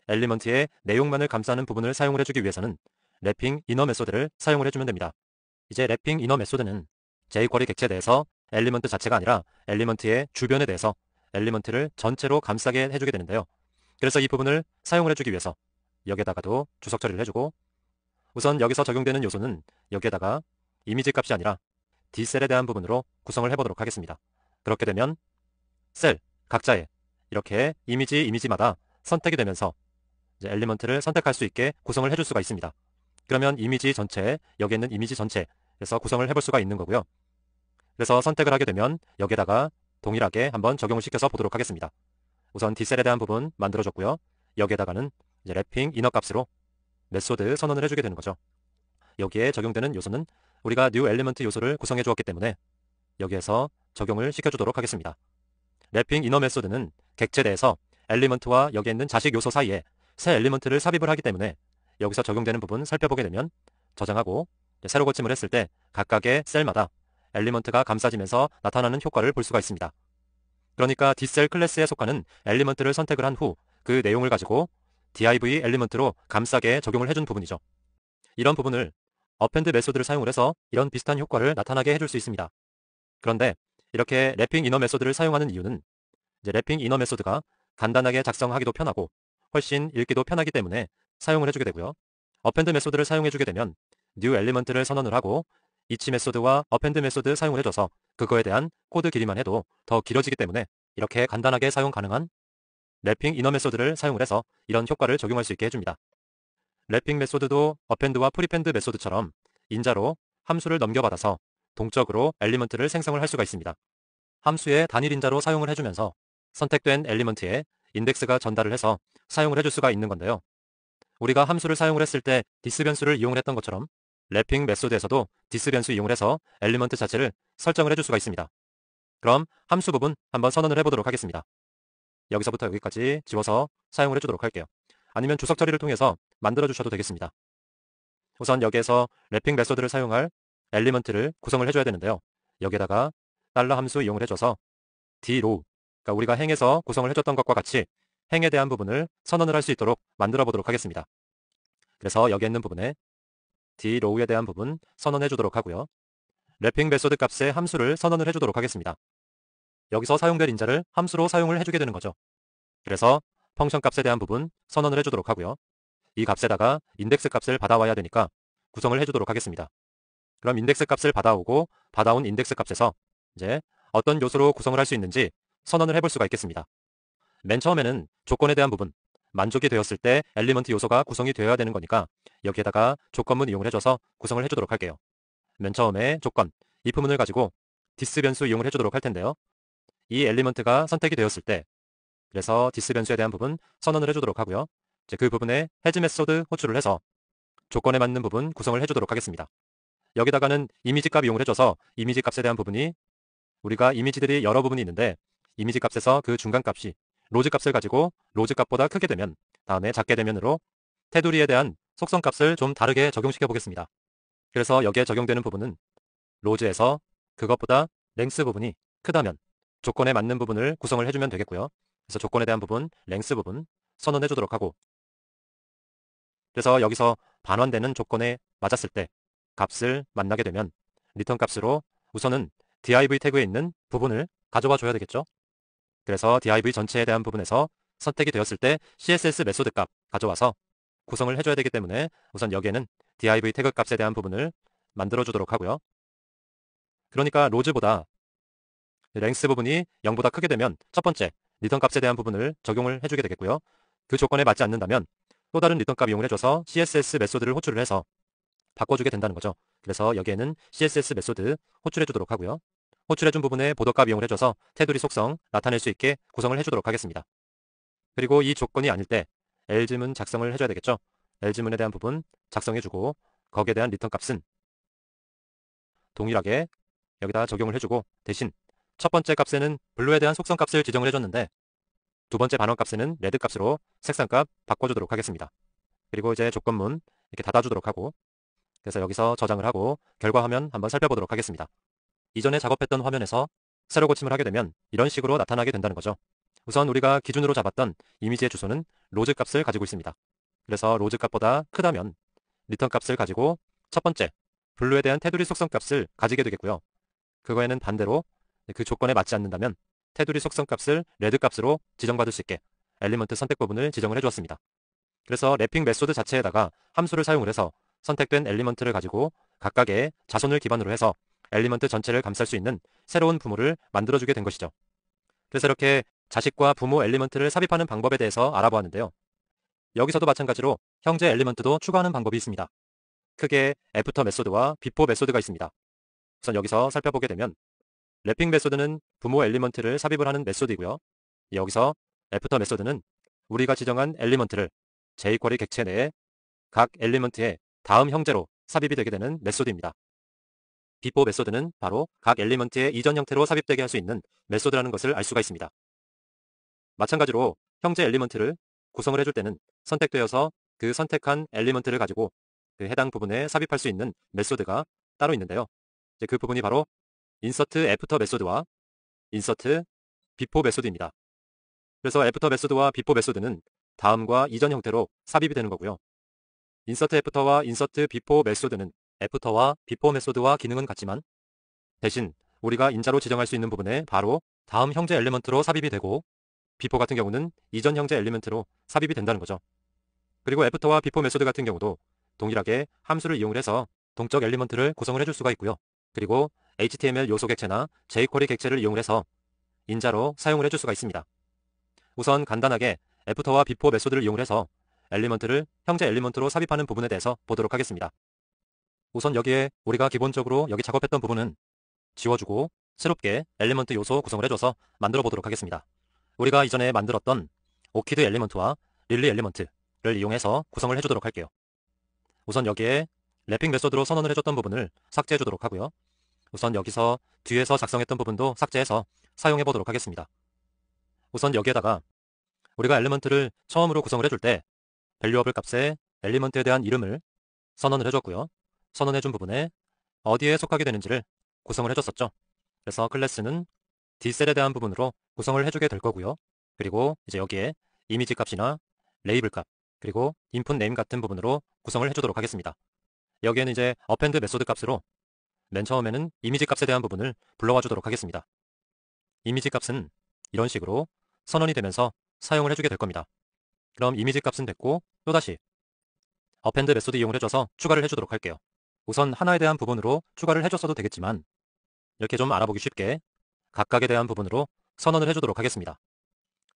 엘리먼트의 내용만을 감싸는 부분을 사용을 해주기 위해서는 랩핑 이너 메소드를 사용을 해주면 됩니다. 이제 랩핑 이너 메소드는 jQuery 객체 내에서 엘리먼트 자체가 아니라 엘리먼트의 주변에 대해서 엘리먼트를 전체로 감싸게 해주게 되는데요. 그래서 이 부분을 사용을 해주기 위해서 여기에다가도 주석 처리를 해주고 우선 여기서 적용되는 요소는 여기에다가 이미지 값이 아니라 d셀에 대한 부분으로 구성을 해보도록 하겠습니다. 그렇게 되면 셀 각자의 이렇게 이미지마다 선택이 되면서 이제 엘리먼트를 선택할 수 있게 구성을 해줄 수가 있습니다. 그러면 이미지 전체, 여기 있는 이미지 전체에서 구성을 해볼 수가 있는 거고요. 그래서 선택을 하게 되면 여기에다가 동일하게 한번 적용을 시켜서 보도록 하겠습니다. 우선 d셀에 대한 부분 만들어줬고요. 여기에다가는 이제 랩핑 이너 값으로 메소드 선언을 해주게 되는 거죠. 여기에 적용되는 요소는 우리가 new element 요소를 구성해 주었기 때문에 여기에서 적용을 시켜주도록 하겠습니다. 랩핑 이너 메소드는 객체 내에서 엘리먼트와 여기에 있는 자식 요소 사이에 새 엘리먼트를 삽입을 하기 때문에 여기서 적용되는 부분 살펴보게 되면 저장하고 새로 고침을 했을 때 각각의 셀마다 엘리먼트가 감싸지면서 나타나는 효과를 볼 수가 있습니다. 그러니까 d셀 클래스에 속하는 엘리먼트를 선택을 한 후 그 내용을 가지고 div 엘리먼트로 감싸게 적용을 해준 부분이죠. 이런 부분을 append 메소드를 사용을 해서 이런 비슷한 효과를 나타나게 해줄 수 있습니다. 그런데 이렇게 랩핑 이너 메소드를 사용하는 이유는 이제 랩핑 이너 메소드가 간단하게 작성하기도 편하고 훨씬 읽기도 편하기 때문에 사용을 해주게 되고요. append 메소드를 사용해주게 되면 new element를 선언을 하고 each 메소드와 append 메소드 사용을 해줘서 그거에 대한 코드 길이만 해도 더 길어지기 때문에 이렇게 간단하게 사용 가능한 랩핑 이너 메소드를 사용을 해서 이런 효과를 적용할 수 있게 해줍니다. 랩핑 메소드도 append와 prepend 메소드처럼 인자로 함수를 넘겨받아서 동적으로 엘리먼트를 생성을 할 수가 있습니다. 함수의 단일 인자로 사용을 해주면서 선택된 엘리먼트에 인덱스가 전달을 해서 사용을 해줄 수가 있는 건데요. 우리가 함수를 사용을 했을 때 디스 변수를 이용을 했던 것처럼 랩핑 메소드에서도 디스 변수 이용을 해서 엘리먼트 자체를 설정을 해줄 수가 있습니다. 그럼 함수 부분 한번 선언을 해보도록 하겠습니다. 여기서부터 여기까지 지워서 사용을 해주도록 할게요. 아니면 주석 처리를 통해서 만들어 주셔도 되겠습니다. 우선 여기에서 랩핑 메소드를 사용할 엘리먼트를 구성을 해줘야 되는데요. 여기에다가 달러 함수 이용을 해줘서 drow, 그러니까 우리가 행에서 구성을 해줬던 것과 같이 행에 대한 부분을 선언을 할 수 있도록 만들어 보도록 하겠습니다. 그래서 여기 있는 부분에 drow에 대한 부분 선언해 주도록 하고요. 랩핑 메소드 값에 함수를 선언을 해주도록 하겠습니다. 여기서 사용될 인자를 함수로 사용을 해주게 되는 거죠. 그래서 펑션 값에 대한 부분 선언을 해주도록 하고요. 이 값에다가 인덱스 값을 받아와야 되니까 구성을 해주도록 하겠습니다. 그럼 인덱스 값을 받아오고 받아온 인덱스 값에서 이제 어떤 요소로 구성을 할 수 있는지 선언을 해볼 수가 있겠습니다. 맨 처음에는 조건에 대한 부분, 만족이 되었을 때 엘리먼트 요소가 구성이 되어야 되는 거니까 여기에다가 조건문 이용을 해줘서 구성을 해주도록 할게요. 맨 처음에 조건, 이 부분을 가지고 디스 변수 이용을 해주도록 할 텐데요. 이 엘리먼트가 선택이 되었을 때, 그래서 디스 변수에 대한 부분 선언을 해주도록 하고요. 이제 그 부분에 has 메소드 호출을 해서 조건에 맞는 부분 구성을 해주도록 하겠습니다. 여기다가는 이미지 값 이용을 해줘서 이미지 값에 대한 부분이, 우리가 이미지들이 여러 부분이 있는데 이미지 값에서 그 중간 값이 로즈 값을 가지고 로즈 값보다 크게 되면 다음에 작게 되면으로 테두리에 대한 속성 값을 좀 다르게 적용시켜 보겠습니다. 그래서 여기에 적용되는 부분은 로즈에서 그것보다 랭스 부분이 크다면 조건에 맞는 부분을 구성을 해주면 되겠고요. 그래서 조건에 대한 부분, 랭스 부분 선언해 주도록 하고, 그래서 여기서 반환되는 조건에 맞았을 때 값을 만나게 되면 리턴 값으로 우선은 div 태그에 있는 부분을 가져와 줘야 되겠죠. 그래서 div 전체에 대한 부분에서 선택이 되었을 때 css 메소드 값 가져와서 구성을 해줘야 되기 때문에 우선 여기에는 div 태그 값에 대한 부분을 만들어 주도록 하고요. 그러니까 로즈보다 랭스 부분이 0보다 크게 되면 첫 번째 리턴 값에 대한 부분을 적용을 해주게 되겠고요. 그 조건에 맞지 않는다면 또 다른 리턴 값 이용을 해줘서 css 메소드를 호출을 해서 바꿔주게 된다는 거죠. 그래서 여기에는 css 메소드 호출해 주도록 하고요. 호출해준 부분에 보더 값 이용을 해줘서 테두리 속성 나타낼 수 있게 구성을 해주도록 하겠습니다. 그리고 이 조건이 아닐 때 else문 작성을 해줘야 되겠죠. else문에 대한 부분 작성해주고 거기에 대한 리턴 값은 동일하게 여기다 적용을 해주고, 대신 첫 번째 값에는 블루에 대한 속성 값을 지정을 해줬는데 두 번째 반원 값에는 레드 값으로 색상 값 바꿔주도록 하겠습니다. 그리고 이제 조건문 이렇게 닫아주도록 하고, 그래서 여기서 저장을 하고 결과 화면 한번 살펴보도록 하겠습니다. 이전에 작업했던 화면에서 새로 고침을 하게 되면 이런 식으로 나타나게 된다는 거죠. 우선 우리가 기준으로 잡았던 이미지의 주소는 로즈 값을 가지고 있습니다. 그래서 로즈 값보다 크다면 리턴 값을 가지고 첫 번째 블루에 대한 테두리 속성 값을 가지게 되겠고요. 그거에는 반대로 그 조건에 맞지 않는다면 테두리 속성 값을 레드 값으로 지정받을 수 있게 엘리먼트 선택 부분을 지정을 해주었습니다. 그래서 래핑 메소드 자체에다가 함수를 사용을 해서 선택된 엘리먼트를 가지고 각각의 자손을 기반으로 해서 엘리먼트 전체를 감쌀 수 있는 새로운 부모를 만들어주게 된 것이죠. 그래서 이렇게 자식과 부모 엘리먼트를 삽입하는 방법에 대해서 알아보았는데요. 여기서도 마찬가지로 형제 엘리먼트도 추가하는 방법이 있습니다. 크게 애프터 메소드와 비포 메소드가 있습니다. 우선 여기서 살펴보게 되면 래핑 메소드는 부모 엘리먼트를 삽입을 하는 메소드이고요. 여기서 애프터 메소드는 우리가 지정한 엘리먼트를 jQuery 객체 내에 각 엘리먼트의 다음 형제로 삽입이 되게 되는 메소드입니다. 비포 메소드는 바로 각 엘리먼트의 이전 형태로 삽입되게 할 수 있는 메소드라는 것을 알 수가 있습니다. 마찬가지로 형제 엘리먼트를 구성을 해줄 때는 선택되어서 그 선택한 엘리먼트를 가지고 그 해당 부분에 삽입할 수 있는 메소드가 따로 있는데요. 이제 그 부분이 바로 insert after 메소드와 insert before 메소드입니다. 그래서 애프터 메소드와 비포 메소드는 다음과 이전 형태로 삽입이 되는 거고요. 인서트 애프터와 인서트 비포 메소드는 애프터와 비포 메소드와 기능은 같지만 대신 우리가 인자로 지정할 수 있는 부분에 바로 다음 형제 엘리먼트로 삽입이 되고, 비포 같은 경우는 이전 형제 엘리먼트로 삽입이 된다는 거죠. 그리고 애프터와 비포 메소드 같은 경우도 동일하게 함수를 이용을 해서 동적 엘리먼트를 구성을 해줄 수가 있고요. 그리고 HTML 요소 객체나 jQuery 객체를 이용을 해서 인자로 사용을 해줄 수가 있습니다. 우선 간단하게 애프터와 비포 메소드를 이용해서 엘리먼트를 형제 엘리먼트로 삽입하는 부분에 대해서 보도록 하겠습니다. 우선 여기에 우리가 기본적으로 여기 작업했던 부분은 지워주고 새롭게 엘리먼트 요소 구성을 해줘서 만들어 보도록 하겠습니다. 우리가 이전에 만들었던 오키드 엘리먼트와 릴리 엘리먼트를 이용해서 구성을 해주도록 할게요. 우선 여기에 래핑 메소드로 선언을 해줬던 부분을 삭제해 주도록 하고요. 우선 여기서 뒤에서 작성했던 부분도 삭제해서 사용해 보도록 하겠습니다. 우선 여기에다가 우리가 엘리먼트를 처음으로 구성을 해줄 때 밸류어블 값에 엘리먼트에 대한 이름을 선언을 해줬고요. 선언해준 부분에 어디에 속하게 되는지를 구성을 해줬었죠. 그래서 클래스는 d셀에 대한 부분으로 구성을 해주게 될 거고요. 그리고 이제 여기에 이미지 값이나 레이블 값, 그리고 input name 같은 부분으로 구성을 해주도록 하겠습니다. 여기에는 이제 append 메소드 값으로 맨 처음에는 이미지 값에 대한 부분을 불러와 주도록 하겠습니다. 이미지 값은 이런 식으로 선언이 되면서 사용을 해주게 될 겁니다. 그럼 이미지 값은 됐고 또다시 append 메소드 이용을 해줘서 추가를 해주도록 할게요. 우선 하나에 대한 부분으로 추가를 해줬어도 되겠지만 이렇게 좀 알아보기 쉽게 각각에 대한 부분으로 선언을 해주도록 하겠습니다.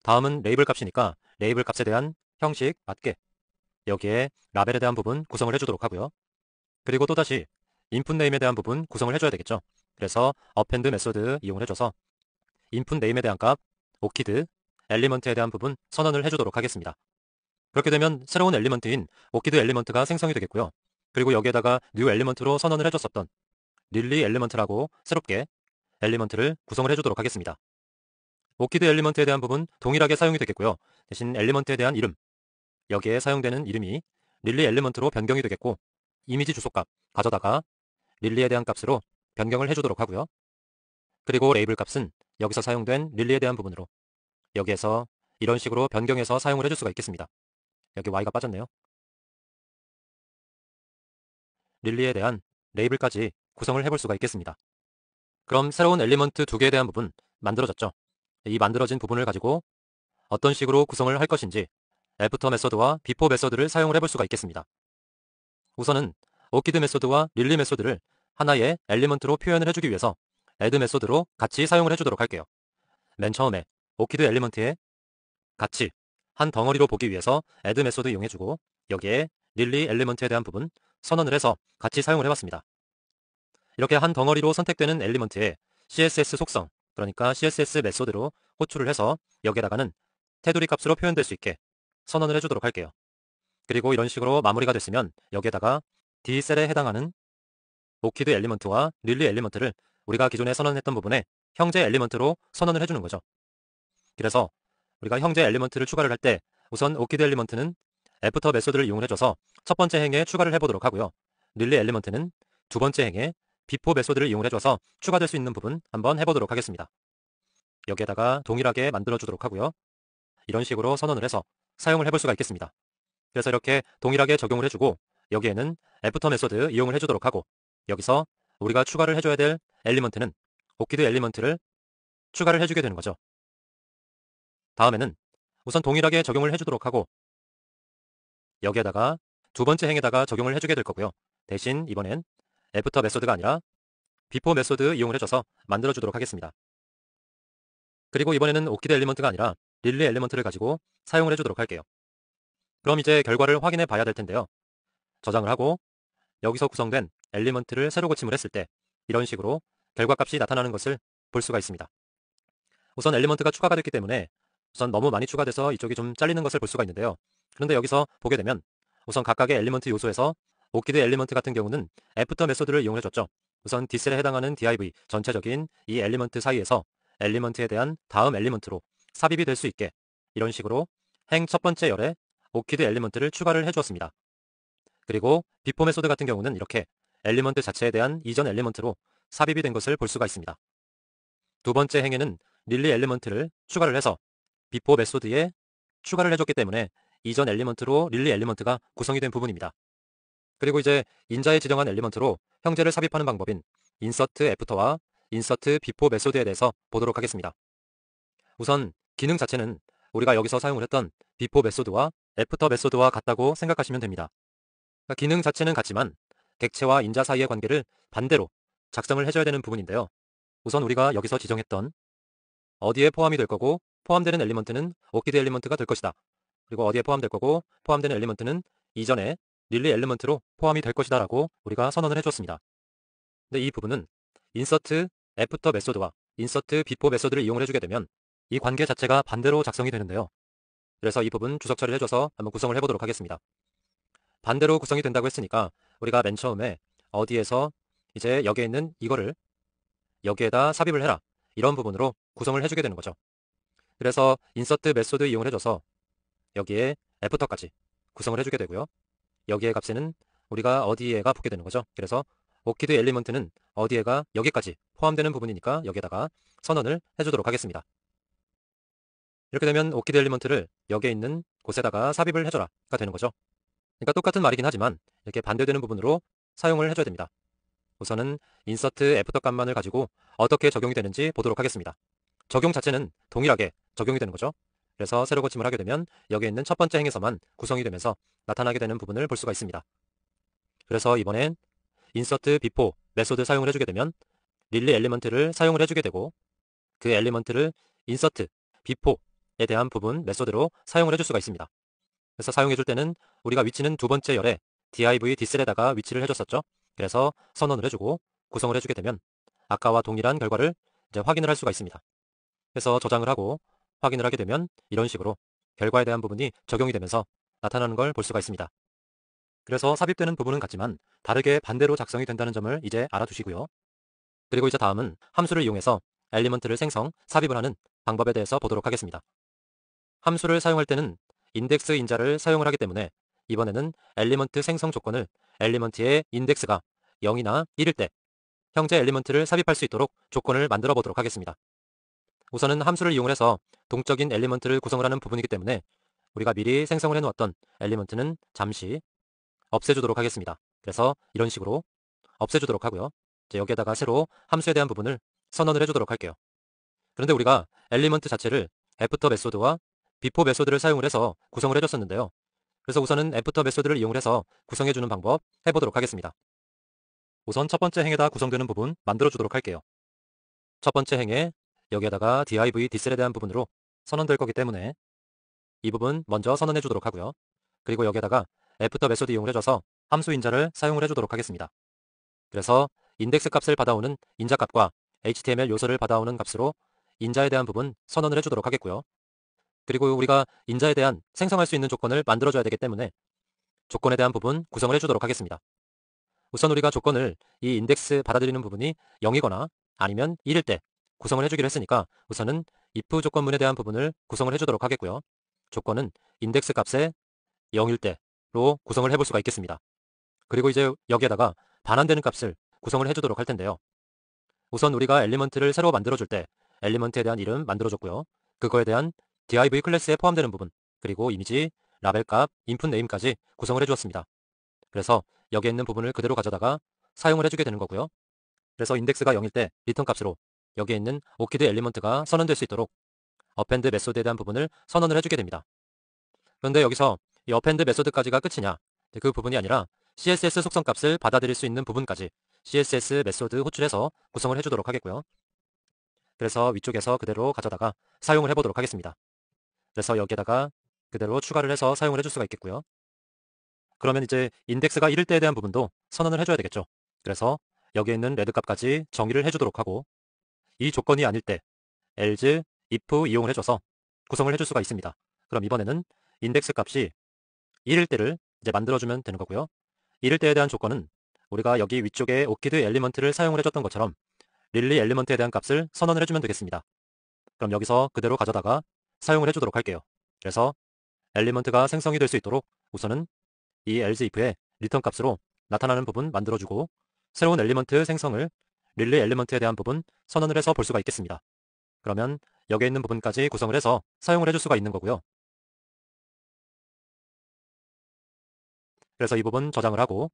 다음은 레이블 값이니까 레이블 값에 대한 형식 맞게 여기에 라벨에 대한 부분 구성을 해주도록 하고요. 그리고 또다시 인풋 네임에 대한 부분 구성을 해줘야 되겠죠. 그래서 어펜드 메소드 이용을 해줘서 인풋 네임에 대한 값, 오키드, 엘리먼트에 대한 부분 선언을 해주도록 하겠습니다. 그렇게 되면 새로운 엘리먼트인 오키드 엘리먼트가 생성이 되겠고요. 그리고 여기에다가 뉴 엘리먼트로 선언을 해줬었던 릴리 엘리먼트라고 새롭게 엘리먼트를 구성을 해주도록 하겠습니다. 오키드 엘리먼트에 대한 부분 동일하게 사용이 되겠고요. 대신 엘리먼트에 대한 이름, 여기에 사용되는 이름이 릴리 엘리먼트로 변경이 되겠고 이미지 주소값 가져다가 릴리에 대한 값으로 변경을 해주도록 하고요. 그리고 레이블 값은 여기서 사용된 릴리에 대한 부분으로 여기에서 이런 식으로 변경해서 사용을 해줄 수가 있겠습니다. 여기 y가 빠졌네요. 릴리에 대한 레이블까지 구성을 해볼 수가 있겠습니다. 그럼 새로운 엘리먼트 두 개에 대한 부분 만들어졌죠. 이 만들어진 부분을 가지고 어떤 식으로 구성을 할 것인지 애프터 메소드와 비포 메소드를 사용을 해볼 수가 있겠습니다. 우선은 오키드 메소드와 릴리 메소드를 하나의 엘리먼트로 표현을 해주기 위해서 애드 메소드로 같이 사용을 해주도록 할게요. 맨 처음에 오키드 엘리먼트에 같이 한 덩어리로 보기 위해서 애드 메소드 이용해주고 여기에 릴리 엘리먼트에 대한 부분 선언을 해서 같이 사용을 해봤습니다. 이렇게 한 덩어리로 선택되는 엘리먼트에 CSS 속성, 그러니까 CSS 메소드로 호출을 해서 여기에다가는 테두리 값으로 표현될 수 있게 선언을 해주도록 할게요. 그리고 이런 식으로 마무리가 됐으면 여기에다가 D셀에 해당하는 오키드 엘리먼트와 릴리 엘리먼트를 우리가 기존에 선언했던 부분에 형제 엘리먼트로 선언을 해주는 거죠. 그래서 우리가 형제 엘리먼트를 추가를 할 때 우선 오키드 엘리먼트는 애프터 메소드를 이용해줘서 첫 번째 행에 추가를 해보도록 하고요. 릴리 엘리먼트는 두 번째 행에 비포 메소드를 이용해줘서 추가될 수 있는 부분 한번 해보도록 하겠습니다. 여기에다가 동일하게 만들어주도록 하고요. 이런 식으로 선언을 해서 사용을 해볼 수가 있겠습니다. 그래서 이렇게 동일하게 적용을 해주고 여기에는 애프터 메소드 이용을 해주도록 하고 여기서 우리가 추가를 해줘야 될 엘리먼트는 오키드 엘리먼트를 추가를 해주게 되는 거죠. 다음에는 우선 동일하게 적용을 해주도록 하고 여기에다가 두 번째 행에다가 적용을 해주게 될 거고요. 대신 이번엔 애프터 메소드가 아니라 비포 메소드 이용을 해줘서 만들어주도록 하겠습니다. 그리고 이번에는 오키드 엘리먼트가 아니라 릴리 엘리먼트를 가지고 사용을 해주도록 할게요. 그럼 이제 결과를 확인해 봐야 될 텐데요. 저장을 하고 여기서 구성된 엘리먼트를 새로 고침을 했을 때 이런 식으로 결과값이 나타나는 것을 볼 수가 있습니다. 우선 엘리먼트가 추가가 됐기 때문에 우선 너무 많이 추가돼서 이쪽이 좀 잘리는 것을 볼 수가 있는데요. 그런데 여기서 보게 되면 우선 각각의 엘리먼트 요소에서 오키드 엘리먼트 같은 경우는 애프터 메소드를 이용해줬죠. 우선 D셀에 해당하는 div 전체적인 이 엘리먼트 사이에서 엘리먼트에 대한 다음 엘리먼트로 삽입이 될 수 있게 이런 식으로 행 첫 번째 열에 오키드 엘리먼트를 추가를 해주었습니다. 그리고 비포 메소드 같은 경우는 이렇게 엘리먼트 자체에 대한 이전 엘리먼트로 삽입이 된 것을 볼 수가 있습니다. 두 번째 행에는 릴리 엘리먼트를 추가를 해서 비포 메소드에 추가를 해줬기 때문에 이전 엘리먼트로 릴리 엘리먼트가 구성이 된 부분입니다. 그리고 이제 인자에 지정한 엘리먼트로 형제를 삽입하는 방법인 인서트 애프터와 인서트 비포 메소드에 대해서 보도록 하겠습니다. 우선 기능 자체는 우리가 여기서 사용을 했던 비포 메소드와 애프터 메소드와 같다고 생각하시면 됩니다. 그러니까 기능 자체는 같지만 객체와 인자 사이의 관계를 반대로 작성을 해줘야 되는 부분인데요. 우선 우리가 여기서 지정했던 어디에 포함이 될 거고 포함되는 엘리먼트는 오키드 엘리먼트가 될 것이다. 그리고 어디에 포함될 거고 포함되는 엘리먼트는 이전에 릴리 엘리먼트로 포함이 될 것이다 라고 우리가 선언을 해줬습니다. 근데 이 부분은 인서트 애프터 메소드와 인서트 비포 메소드를 이용을 해주게 되면 이 관계 자체가 반대로 작성이 되는데요. 그래서 이 부분 주석 처리를 해줘서 한번 구성을 해보도록 하겠습니다. 반대로 구성이 된다고 했으니까 우리가 맨 처음에 어디에서 이제 여기에 있는 이거를 여기에다 삽입을 해라 이런 부분으로 구성을 해주게 되는 거죠. 그래서 인서트 메소드 이용을 해줘서 여기에 애프터까지 구성을 해주게 되고요. 여기에 값에는 우리가 어디에가 붙게 되는 거죠. 그래서 오키드 엘리먼트는 어디에가 여기까지 포함되는 부분이니까 여기에다가 선언을 해주도록 하겠습니다. 이렇게 되면 오키드 엘리먼트를 여기에 있는 곳에다가 삽입을 해줘라가 되는 거죠. 그러니까 똑같은 말이긴 하지만 이렇게 반대되는 부분으로 사용을 해줘야 됩니다. 우선은 인서트 애프터 값만을 가지고 어떻게 적용이 되는지 보도록 하겠습니다. 적용 자체는 동일하게 적용이 되는 거죠. 그래서 새로 고침을 하게 되면 여기에 있는 첫 번째 행에서만 구성이 되면서 나타나게 되는 부분을 볼 수가 있습니다. 그래서 이번엔 인서트 비포 메소드 사용을 해주게 되면 릴리 엘리먼트를 사용을 해주게 되고 그 엘리먼트를 인서트 비포에 대한 부분 메소드로 사용을 해줄 수가 있습니다. 그래서 사용해줄 때는 우리가 위치는 두 번째 열에 div dcel에다가 위치를 해줬었죠. 그래서 선언을 해주고 구성을 해주게 되면 아까와 동일한 결과를 이제 확인을 할 수가 있습니다. 그래서 저장을 하고 확인을 하게 되면 이런 식으로 결과에 대한 부분이 적용이 되면서 나타나는 걸 볼 수가 있습니다. 그래서 삽입되는 부분은 같지만 다르게 반대로 작성이 된다는 점을 이제 알아두시고요. 그리고 이제 다음은 함수를 이용해서 엘리먼트를 생성, 삽입을 하는 방법에 대해서 보도록 하겠습니다. 함수를 사용할 때는 인덱스 인자를 사용을 하기 때문에 이번에는 엘리먼트 생성 조건을 엘리먼트의 인덱스가 0이나 1일 때 형제 엘리먼트를 삽입할 수 있도록 조건을 만들어 보도록 하겠습니다. 우선은 함수를 이용해서 동적인 엘리먼트를 구성을 하는 부분이기 때문에 우리가 미리 생성을 해놓았던 엘리먼트는 잠시 없애주도록 하겠습니다. 그래서 이런 식으로 없애주도록 하고요. 이제 여기에다가 새로 함수에 대한 부분을 선언을 해주도록 할게요. 그런데 우리가 엘리먼트 자체를 애프터 메소드와 비포 메소드를 사용을 해서 구성을 해줬었는데요. 그래서 우선은 애프터 메소드를 이용을 해서 구성해주는 방법 해보도록 하겠습니다. 우선 첫 번째 행에다 구성되는 부분 만들어주도록 할게요. 첫 번째 행에 여기에다가 div dcel에 대한 부분으로 선언될 거기 때문에 이 부분 먼저 선언해 주도록 하고요. 그리고 여기에다가 애프터 메소드 이용을 해줘서 함수 인자를 사용을 해주도록 하겠습니다. 그래서 인덱스 값을 받아오는 인자 값과 HTML 요소를 받아오는 값으로 인자에 대한 부분 선언을 해주도록 하겠고요. 그리고 우리가 인자에 대한 생성할 수 있는 조건을 만들어줘야 되기 때문에 조건에 대한 부분 구성을 해주도록 하겠습니다. 우선 우리가 조건을 이 인덱스 받아들이는 부분이 0이거나 아니면 1일 때 구성을 해주기로 했으니까 우선은 if 조건문에 대한 부분을 구성을 해주도록 하겠고요. 조건은 인덱스 값에 0일 때로 구성을 해볼 수가 있겠습니다. 그리고 이제 여기에다가 반환되는 값을 구성을 해주도록 할 텐데요. 우선 우리가 엘리먼트를 새로 만들어줄 때 엘리먼트에 대한 이름 만들어줬고요. 그거에 대한 div 클래스에 포함되는 부분, 그리고 이미지, 라벨 값, 인풋 네임까지 구성을 해주었습니다. 그래서 여기에 있는 부분을 그대로 가져다가 사용을 해주게 되는 거고요. 그래서 인덱스가 0일 때 리턴 값으로 여기에 있는 오키드 엘리먼트가 선언될 수 있도록 어펜드 메소드에 대한 부분을 선언을 해주게 됩니다. 그런데 여기서 이 어펜드 메소드까지가 끝이냐? 그 부분이 아니라 CSS 속성 값을 받아들일 수 있는 부분까지 CSS 메소드 호출해서 구성을 해주도록 하겠고요. 그래서 위쪽에서 그대로 가져다가 사용을 해보도록 하겠습니다. 그래서 여기에다가 그대로 추가를 해서 사용을 해줄 수가 있겠고요. 그러면 이제 인덱스가 1일 때에 대한 부분도 선언을 해줘야 되겠죠. 그래서 여기에 있는 레드 값까지 정의를 해주도록 하고 이 조건이 아닐 때 else, if 이용을 해줘서 구성을 해줄 수가 있습니다. 그럼 이번에는 인덱스 값이 1일 때를 이제 만들어주면 되는 거고요. 1일 때에 대한 조건은 우리가 여기 위쪽에 오키드 엘리먼트를 사용을 해줬던 것처럼 릴리 엘리먼트에 대한 값을 선언을 해주면 되겠습니다. 그럼 여기서 그대로 가져다가 사용을 해주도록 할게요. 그래서 엘리먼트가 생성이 될 수 있도록 우선은 이 else if의 리턴 값으로 나타나는 부분 만들어주고 새로운 엘리먼트 생성을 릴리 엘리먼트에 대한 부분 선언을 해서 볼 수가 있겠습니다. 그러면 여기에 있는 부분까지 구성을 해서 사용을 해줄 수가 있는 거고요. 그래서 이 부분 저장을 하고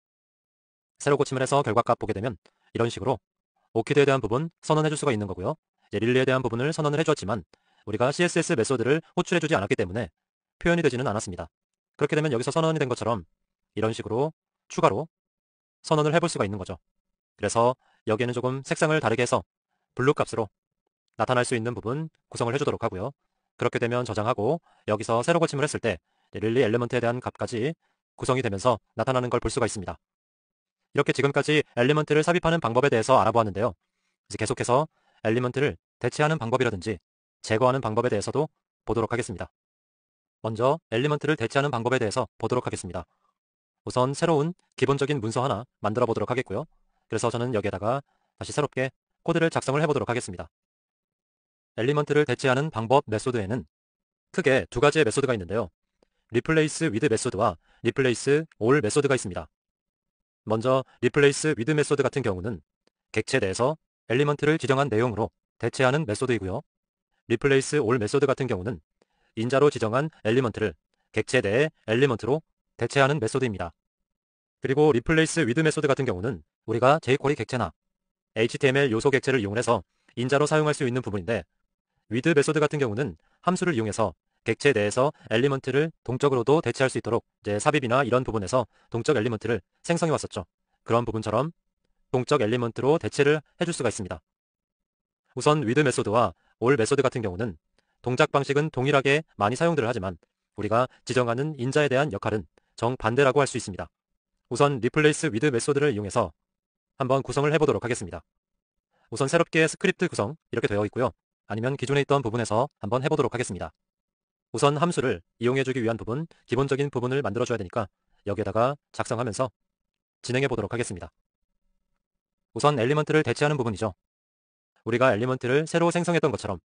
새로 고침을 해서 결과값 보게 되면 이런 식으로 오키드에 대한 부분 선언해 줄 수가 있는 거고요. 이제 릴리에 대한 부분을 선언을 해주었지만 우리가 CSS 메소드를 호출해주지 않았기 때문에 표현이 되지는 않았습니다. 그렇게 되면 여기서 선언이 된 것처럼 이런 식으로 추가로 선언을 해볼 수가 있는 거죠. 그래서 여기에는 조금 색상을 다르게 해서 블루 값으로 나타날 수 있는 부분 구성을 해주도록 하고요. 그렇게 되면 저장하고 여기서 새로 고침을 했을 때 릴리 엘리먼트에 대한 값까지 구성이 되면서 나타나는 걸 볼 수가 있습니다. 이렇게 지금까지 엘리먼트를 삽입하는 방법에 대해서 알아보았는데요. 이제 계속해서 엘리먼트를 대체하는 방법이라든지 제거하는 방법에 대해서도 보도록 하겠습니다. 먼저 엘리먼트를 대체하는 방법에 대해서 보도록 하겠습니다. 우선 새로운 기본적인 문서 하나 만들어 보도록 하겠고요. 그래서 저는 여기에다가 다시 새롭게 코드를 작성을 해보도록 하겠습니다. 엘리먼트를 대체하는 방법 메소드에는 크게 두 가지의 메소드가 있는데요. replace with 메소드와 replace all 메소드가 있습니다. 먼저 replace with 메소드 같은 경우는 객체 내에서 엘리먼트를 지정한 내용으로 대체하는 메소드이고요. replace all 메소드 같은 경우는 인자로 지정한 엘리먼트를 객체 내의 엘리먼트로 대체하는 메소드입니다. 그리고 replace with 메소드 같은 경우는 우리가 jQuery 객체나 HTML 요소 객체를 이용해서 인자로 사용할 수 있는 부분인데 with 메소드 같은 경우는 함수를 이용해서 객체 내에서 엘리먼트를 동적으로도 대체할 수 있도록 이제 삽입이나 이런 부분에서 동적 엘리먼트를 생성해 왔었죠. 그런 부분처럼 동적 엘리먼트로 대체를 해줄 수가 있습니다. 우선 with 메소드와 all 메소드 같은 경우는 동작 방식은 동일하게 많이 사용들을 하지만 우리가 지정하는 인자에 대한 역할은 정반대라고 할 수 있습니다. 우선 Replace with 메소드를 이용해서 한번 구성을 해보도록 하겠습니다. 우선 새롭게 스크립트 구성 이렇게 되어 있고요. 아니면 기존에 있던 부분에서 한번 해보도록 하겠습니다. 우선 함수를 이용해주기 위한 부분, 기본적인 부분을 만들어줘야 되니까 여기에다가 작성하면서 진행해 보도록 하겠습니다. 우선 엘리먼트를 대체하는 부분이죠. 우리가 엘리먼트를 새로 생성했던 것처럼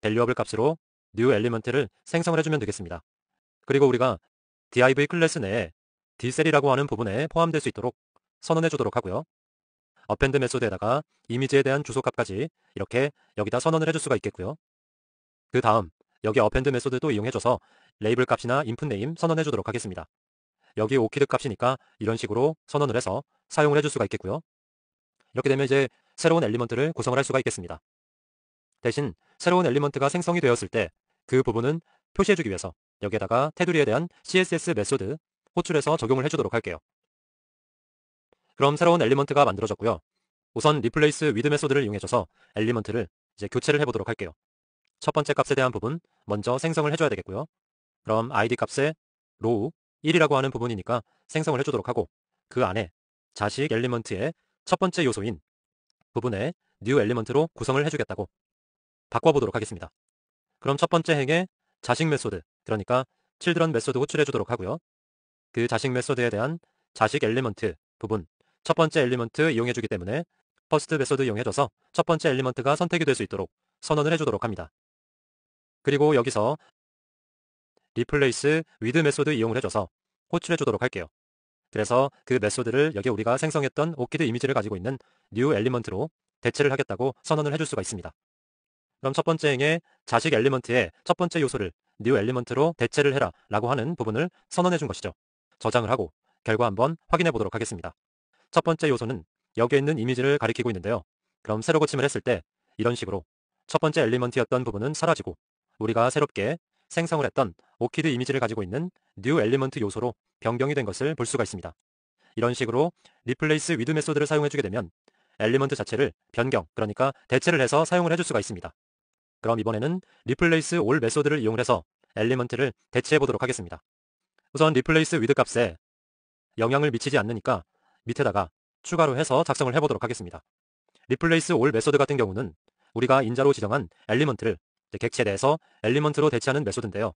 valuable 값으로 new 엘리먼트를 생성을 해주면 되겠습니다. 그리고 우리가 div 클래스 내에 dcel이라고 하는 부분에 포함될 수 있도록 선언해 주도록 하고요. append 메소드에다가 이미지에 대한 주소값까지 이렇게 여기다 선언을 해줄 수가 있겠고요. 그 다음 여기 append 메소드도 이용해줘서 레이블 값이나 input name 선언해 주도록 하겠습니다. 여기 오키드 값이니까 이런 식으로 선언을 해서 사용을 해줄 수가 있겠고요. 이렇게 되면 이제 새로운 엘리먼트를 구성을 할 수가 있겠습니다. 대신 새로운 엘리먼트가 생성이 되었을 때 그 부분은 표시해주기 위해서 여기에다가 테두리에 대한 CSS 메소드 호출해서 적용을 해주도록 할게요. 그럼 새로운 엘리먼트가 만들어졌고요. 우선 Replace with 메소드를 이용해줘서 엘리먼트를 이제 교체를 해보도록 할게요. 첫 번째 값에 대한 부분 먼저 생성을 해줘야 되겠고요. 그럼 id 값에 row 1이라고 하는 부분이니까 생성을 해주도록 하고 그 안에 자식 엘리먼트의 첫 번째 요소인 부분에 new 엘리먼트로 구성을 해주겠다고 바꿔보도록 하겠습니다. 그럼 첫 번째 행에 자식 메소드, 그러니까 children 메소드 호출해주도록 하고요. 그 자식 메소드에 대한 자식 엘리먼트 부분, 첫 번째 엘리먼트 이용해주기 때문에 first 메소드 이용해줘서 첫 번째 엘리먼트가 선택이 될 수 있도록 선언을 해주도록 합니다. 그리고 여기서 replace with 메소드 이용을 해줘서 호출해주도록 할게요. 그래서 그 메소드를 여기 우리가 생성했던 오키드 이미지를 가지고 있는 new 엘리먼트로 대체를 하겠다고 선언을 해줄 수가 있습니다. 그럼 첫 번째 행에 자식 엘리먼트의 첫 번째 요소를 new 엘리먼트로 대체를 해라 라고 하는 부분을 선언해 준 것이죠. 저장을 하고 결과 한번 확인해 보도록 하겠습니다. 첫 번째 요소는 여기에 있는 이미지를 가리키고 있는데요. 그럼 세로 고침을 했을 때 이런 식으로 첫 번째 엘리먼트였던 부분은 사라지고 우리가 새롭게 생성을 했던 오키드 이미지를 가지고 있는 new 엘리먼트 요소로 변경이 된 것을 볼 수가 있습니다. 이런 식으로 replace with 메소드를 사용해주게 되면 엘리먼트 자체를 변경, 그러니까 대체를 해서 사용을 해줄 수가 있습니다. 그럼 이번에는 replace all 메소드를 이용해서 엘리먼트를 대체해 보도록 하겠습니다. 우선 replace with 값에 영향을 미치지 않으니까 밑에다가 추가로 해서 작성을 해보도록 하겠습니다. replace all 메소드 같은 경우는 우리가 인자로 지정한 엘리먼트를 객체 내에서 엘리먼트로 대체하는 메소드인데요.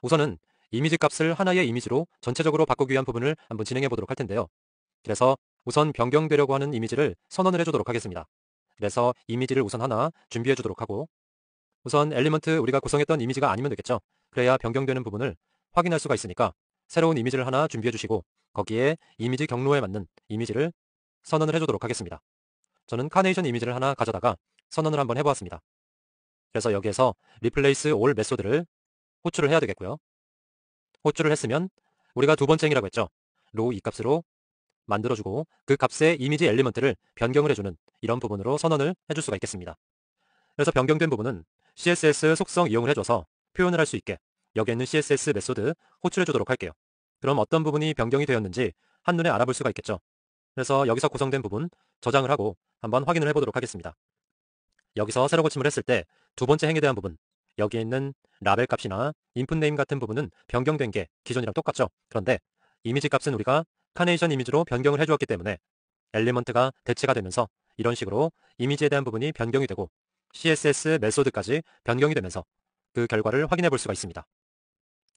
우선은 이미지 값을 하나의 이미지로 전체적으로 바꾸기 위한 부분을 한번 진행해 보도록 할 텐데요. 그래서 우선 변경되려고 하는 이미지를 선언을 해주도록 하겠습니다. 그래서 이미지를 우선 하나 준비해 주도록 하고 우선 엘리먼트 우리가 구성했던 이미지가 아니면 되겠죠. 그래야 변경되는 부분을 확인할 수가 있으니까 새로운 이미지를 하나 준비해 주시고 거기에 이미지 경로에 맞는 이미지를 선언을 해주도록 하겠습니다. 저는 카네이션 이미지를 하나 가져다가 선언을 한번 해보았습니다. 그래서 여기에서 replace all 메소드를 호출을 해야 되겠고요. 호출을 했으면 우리가 두 번째 행이라고 했죠. row 2 값으로 만들어주고 그 값의 이미지 엘리먼트를 변경을 해주는 이런 부분으로 선언을 해줄 수가 있겠습니다. 그래서 변경된 부분은 CSS 속성 이용을 해줘서 표현을 할 수 있게 여기에 있는 CSS 메소드 호출해 주도록 할게요. 그럼 어떤 부분이 변경이 되었는지 한눈에 알아볼 수가 있겠죠. 그래서 여기서 구성된 부분 저장을 하고 한번 확인을 해보도록 하겠습니다. 여기서 세로 고침을 했을 때 두 번째 행에 대한 부분 여기에 있는 라벨 값이나 인풋 네임 같은 부분은 변경된 게 기존이랑 똑같죠. 그런데 이미지 값은 우리가 카네이션 이미지로 변경을 해주었기 때문에 엘리먼트가 대체가 되면서 이런 식으로 이미지에 대한 부분이 변경이 되고 CSS 메소드까지 변경이 되면서 그 결과를 확인해 볼 수가 있습니다.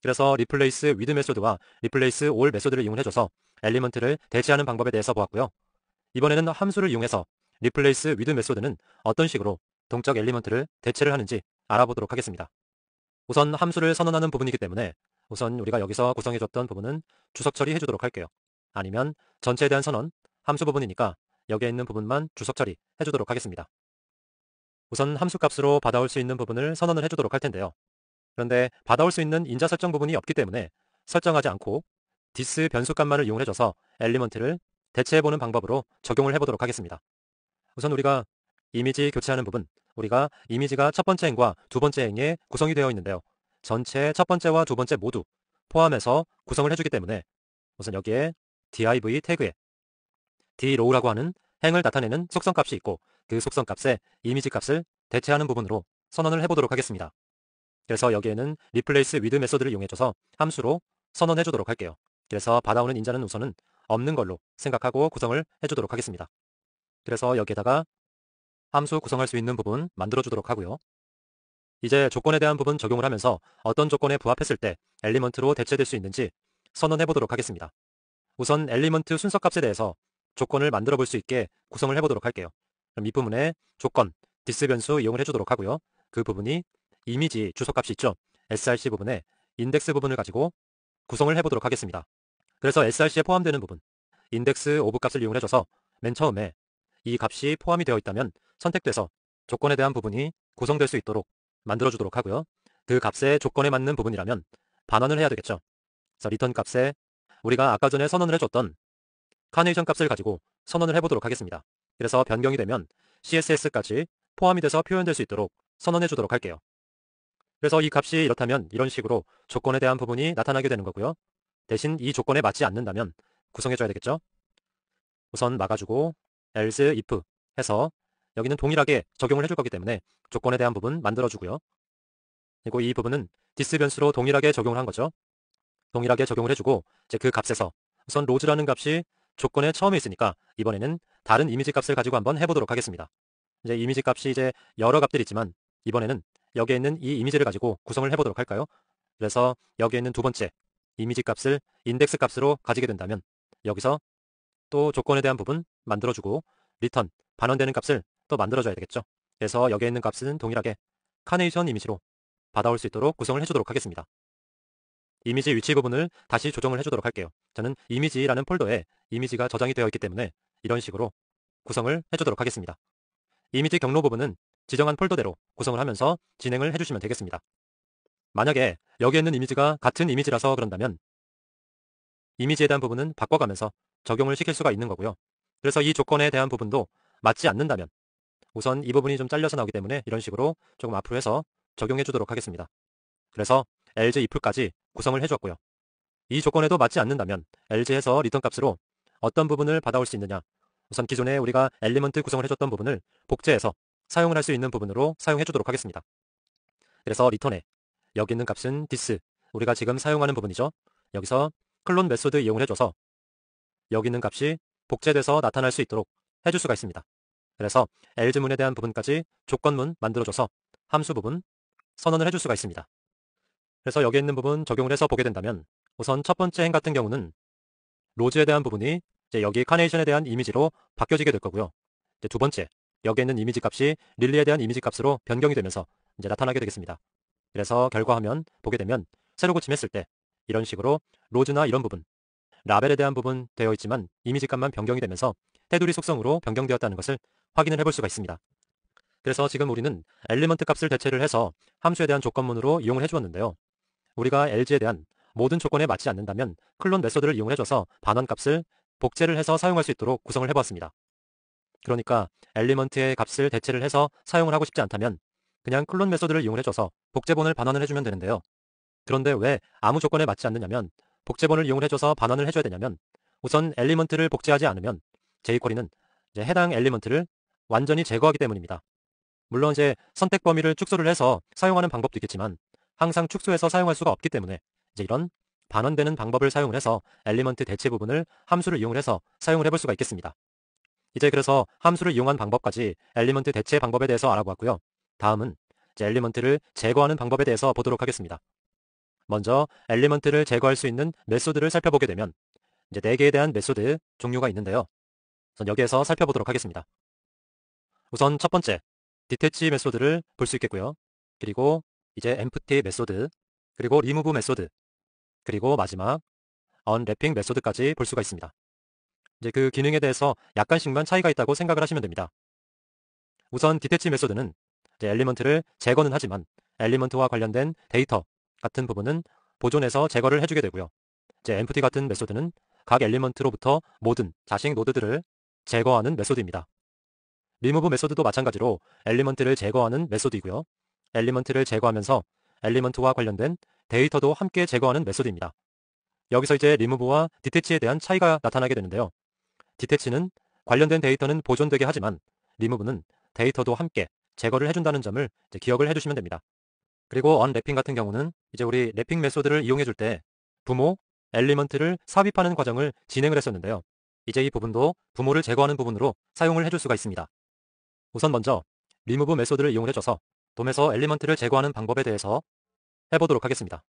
그래서 replace with 메소드와 replace all 메소드를 이용해줘서 엘리먼트를 대체하는 방법에 대해서 보았고요. 이번에는 함수를 이용해서 replace with 메소드는 어떤 식으로 동적 엘리먼트를 대체를 하는지 알아보도록 하겠습니다. 우선 함수를 선언하는 부분이기 때문에 우선 우리가 여기서 구성해줬던 부분은 주석 처리해주도록 할게요. 아니면 전체에 대한 선언, 함수 부분이니까 여기에 있는 부분만 주석 처리 해주도록 하겠습니다. 우선 함수 값으로 받아올 수 있는 부분을 선언을 해주도록 할 텐데요. 그런데 받아올 수 있는 인자 설정 부분이 없기 때문에 설정하지 않고 this 변수값만을 이용해줘서 엘리먼트를 대체해보는 방법으로 적용을 해보도록 하겠습니다. 우선 우리가 이미지 교체하는 부분, 우리가 이미지가 첫 번째 행과 두 번째 행에 구성이 되어 있는데요. 전체 첫 번째와 두 번째 모두 포함해서 구성을 해주기 때문에 우선 여기에 div 태그에 drow라고 하는 행을 나타내는 속성값이 있고 그 속성값에 이미지 값을 대체하는 부분으로 선언을 해보도록 하겠습니다. 그래서 여기에는 replace with 메소드를 이용해줘서 함수로 선언해 주도록 할게요. 그래서 받아오는 인자는 우선은 없는 걸로 생각하고 구성을 해주도록 하겠습니다. 그래서 여기에다가 함수 구성할 수 있는 부분 만들어 주도록 하고요. 이제 조건에 대한 부분 적용을 하면서 어떤 조건에 부합했을 때 엘리먼트로 대체될 수 있는지 선언해 보도록 하겠습니다. 우선 엘리먼트 순서값에 대해서 조건을 만들어 볼 수 있게 구성을 해보도록 할게요. 그럼 이 부분에 조건, 디스 변수 이용을 해주도록 하고요. 그 부분이 이미지 주소값이 있죠. src 부분에 인덱스 부분을 가지고 구성을 해보도록 하겠습니다. 그래서 src에 포함되는 부분, 인덱스 오브 값을 이용을 해줘서 맨 처음에 이 값이 포함이 되어 있다면 선택돼서 조건에 대한 부분이 구성될 수 있도록 만들어주도록 하고요. 그 값의 조건에 맞는 부분이라면 반환을 해야 되겠죠. 그래서 리턴 값에 우리가 아까 전에 선언을 해줬던 카네이션 값을 가지고 선언을 해보도록 하겠습니다. 그래서 변경이 되면 CSS까지 포함이 돼서 표현될 수 있도록 선언해 주도록 할게요. 그래서 이 값이 이렇다면 이런 식으로 조건에 대한 부분이 나타나게 되는 거고요. 대신 이 조건에 맞지 않는다면 구성해줘야 되겠죠. 우선 막아주고 else if 해서 여기는 동일하게 적용을 해줄 거기 때문에 조건에 대한 부분 만들어주고요. 그리고 이 부분은 디스 변수로 동일하게 적용을 한 거죠. 동일하게 적용을 해주고 이제 그 값에서 우선 로즈라는 값이 조건에 처음에 있으니까 이번에는 다른 이미지 값을 가지고 한번 해보도록 하겠습니다. 이제 이미지 값이 이제 여러 값들이 있지만 이번에는 여기에 있는 이 이미지를 가지고 구성을 해보도록 할까요? 그래서 여기에 있는 두 번째 이미지 값을 인덱스 값으로 가지게 된다면 여기서 또 조건에 대한 부분 만들어주고 리턴, 반환되는 값을 또 만들어줘야 되겠죠. 그래서 여기에 있는 값은 동일하게 카네이션 이미지로 받아올 수 있도록 구성을 해주도록 하겠습니다. 이미지 위치 부분을 다시 조정을 해주도록 할게요. 저는 이미지라는 폴더에 이미지가 저장이 되어 있기 때문에 이런 식으로 구성을 해주도록 하겠습니다. 이미지 경로 부분은 지정한 폴더대로 구성을 하면서 진행을 해주시면 되겠습니다. 만약에 여기에 있는 이미지가 같은 이미지라서 그런다면 이미지에 대한 부분은 바꿔가면서 적용을 시킬 수가 있는 거고요. 그래서 이 조건에 대한 부분도 맞지 않는다면 우선 이 부분이 좀 잘려서 나오기 때문에 이런 식으로 조금 앞으로 해서 적용해 주도록 하겠습니다. 그래서 else if까지 구성을 해주었고요. 이 조건에도 맞지 않는다면 else에서 리턴 값으로 어떤 부분을 받아올 수 있느냐, 우선 기존에 우리가 엘리먼트 구성을 해줬던 부분을 복제해서 사용을 할 수 있는 부분으로 사용해 주도록 하겠습니다. 그래서 리턴에 여기 있는 값은 this, 우리가 지금 사용하는 부분이죠. 여기서 클론 메소드 이용을 해줘서 여기 있는 값이 복제돼서 나타날 수 있도록 해줄 수가 있습니다. 그래서 else문에 대한 부분까지 조건문 만들어줘서 함수 부분 선언을 해줄 수가 있습니다. 그래서 여기 있는 부분 적용을 해서 보게 된다면 우선 첫 번째 행 같은 경우는 로즈에 대한 부분이 이제 여기 카네이션에 대한 이미지로 바뀌어지게 될 거고요. 이제 두 번째, 여기에 있는 이미지 값이 릴리에 대한 이미지 값으로 변경이 되면서 이제 나타나게 되겠습니다. 그래서 결과화면 보게 되면 새로 고침했을 때 이런 식으로 로즈나 이런 부분, 라벨에 대한 부분 되어 있지만 이미지 값만 변경이 되면서 테두리 속성으로 변경되었다는 것을 확인을 해볼 수가 있습니다. 그래서 지금 우리는 엘리먼트 값을 대체를 해서 함수에 대한 조건문으로 이용을 해주었는데요. 우리가 LG에 대한 모든 조건에 맞지 않는다면 클론 메소드를 이용해줘서 반환 값을 복제를 해서 사용할 수 있도록 구성을 해보았습니다. 그러니까 엘리먼트의 값을 대체를 해서 사용을 하고 싶지 않다면 그냥 클론 메소드를 이용해줘서 복제본을 반환을 해주면 되는데요. 그런데 왜 아무 조건에 맞지 않느냐면 복제본을 이용을 해줘서 반환을 해줘야 되냐면 우선 엘리먼트를 복제하지 않으면 jQuery는 이제 해당 엘리먼트를 완전히 제거하기 때문입니다. 물론 이제 선택 범위를 축소를 해서 사용하는 방법도 있겠지만 항상 축소해서 사용할 수가 없기 때문에 이제 이런 반환되는 방법을 사용을 해서 엘리먼트 대체 부분을 함수를 이용을 해서 사용을 해볼 수가 있겠습니다. 이제 그래서 함수를 이용한 방법까지 엘리먼트 대체 방법에 대해서 알아보았고요. 다음은 이제 엘리먼트를 제거하는 방법에 대해서 보도록 하겠습니다. 먼저 엘리먼트를 제거할 수 있는 메소드를 살펴보게 되면 이제 4개에 대한 메소드 종류가 있는데요. 우선 여기에서 살펴보도록 하겠습니다. 우선 첫 번째, 디태치 메소드를 볼 수 있겠고요. 그리고 이제 empty 메소드, 그리고 remove 메소드, 그리고 마지막 unwrapping 메소드까지 볼 수가 있습니다. 이제 그 기능에 대해서 약간씩만 차이가 있다고 생각을 하시면 됩니다. 우선 디태치 메소드는 이제 엘리먼트를 제거는 하지만 엘리먼트와 관련된 데이터 같은 부분은 보존해서 제거를 해주게 되고요. 이제 empty 같은 메소드는 각 엘리먼트로부터 모든 자식 노드들을 제거하는 메소드입니다. remove 메소드도 마찬가지로 엘리먼트를 제거하는 메소드이고요. 엘리먼트를 제거하면서 엘리먼트와 관련된 데이터도 함께 제거하는 메소드입니다. 여기서 이제 remove와 detach에 대한 차이가 나타나게 되는데요. detach는 관련된 데이터는 보존되게 하지만 remove는 데이터도 함께 제거를 해준다는 점을 이제 기억을 해두시면 됩니다. 그리고 언랩핑 같은 경우는 이제 우리 랩핑 메소드를 이용해 줄 때 부모, 엘리먼트를 삽입하는 과정을 진행을 했었는데요. 이제 이 부분도 부모를 제거하는 부분으로 사용을 해줄 수가 있습니다. 우선 먼저 리무브 메소드를 이용을 해줘서 돔에서 엘리먼트를 제거하는 방법에 대해서 해보도록 하겠습니다.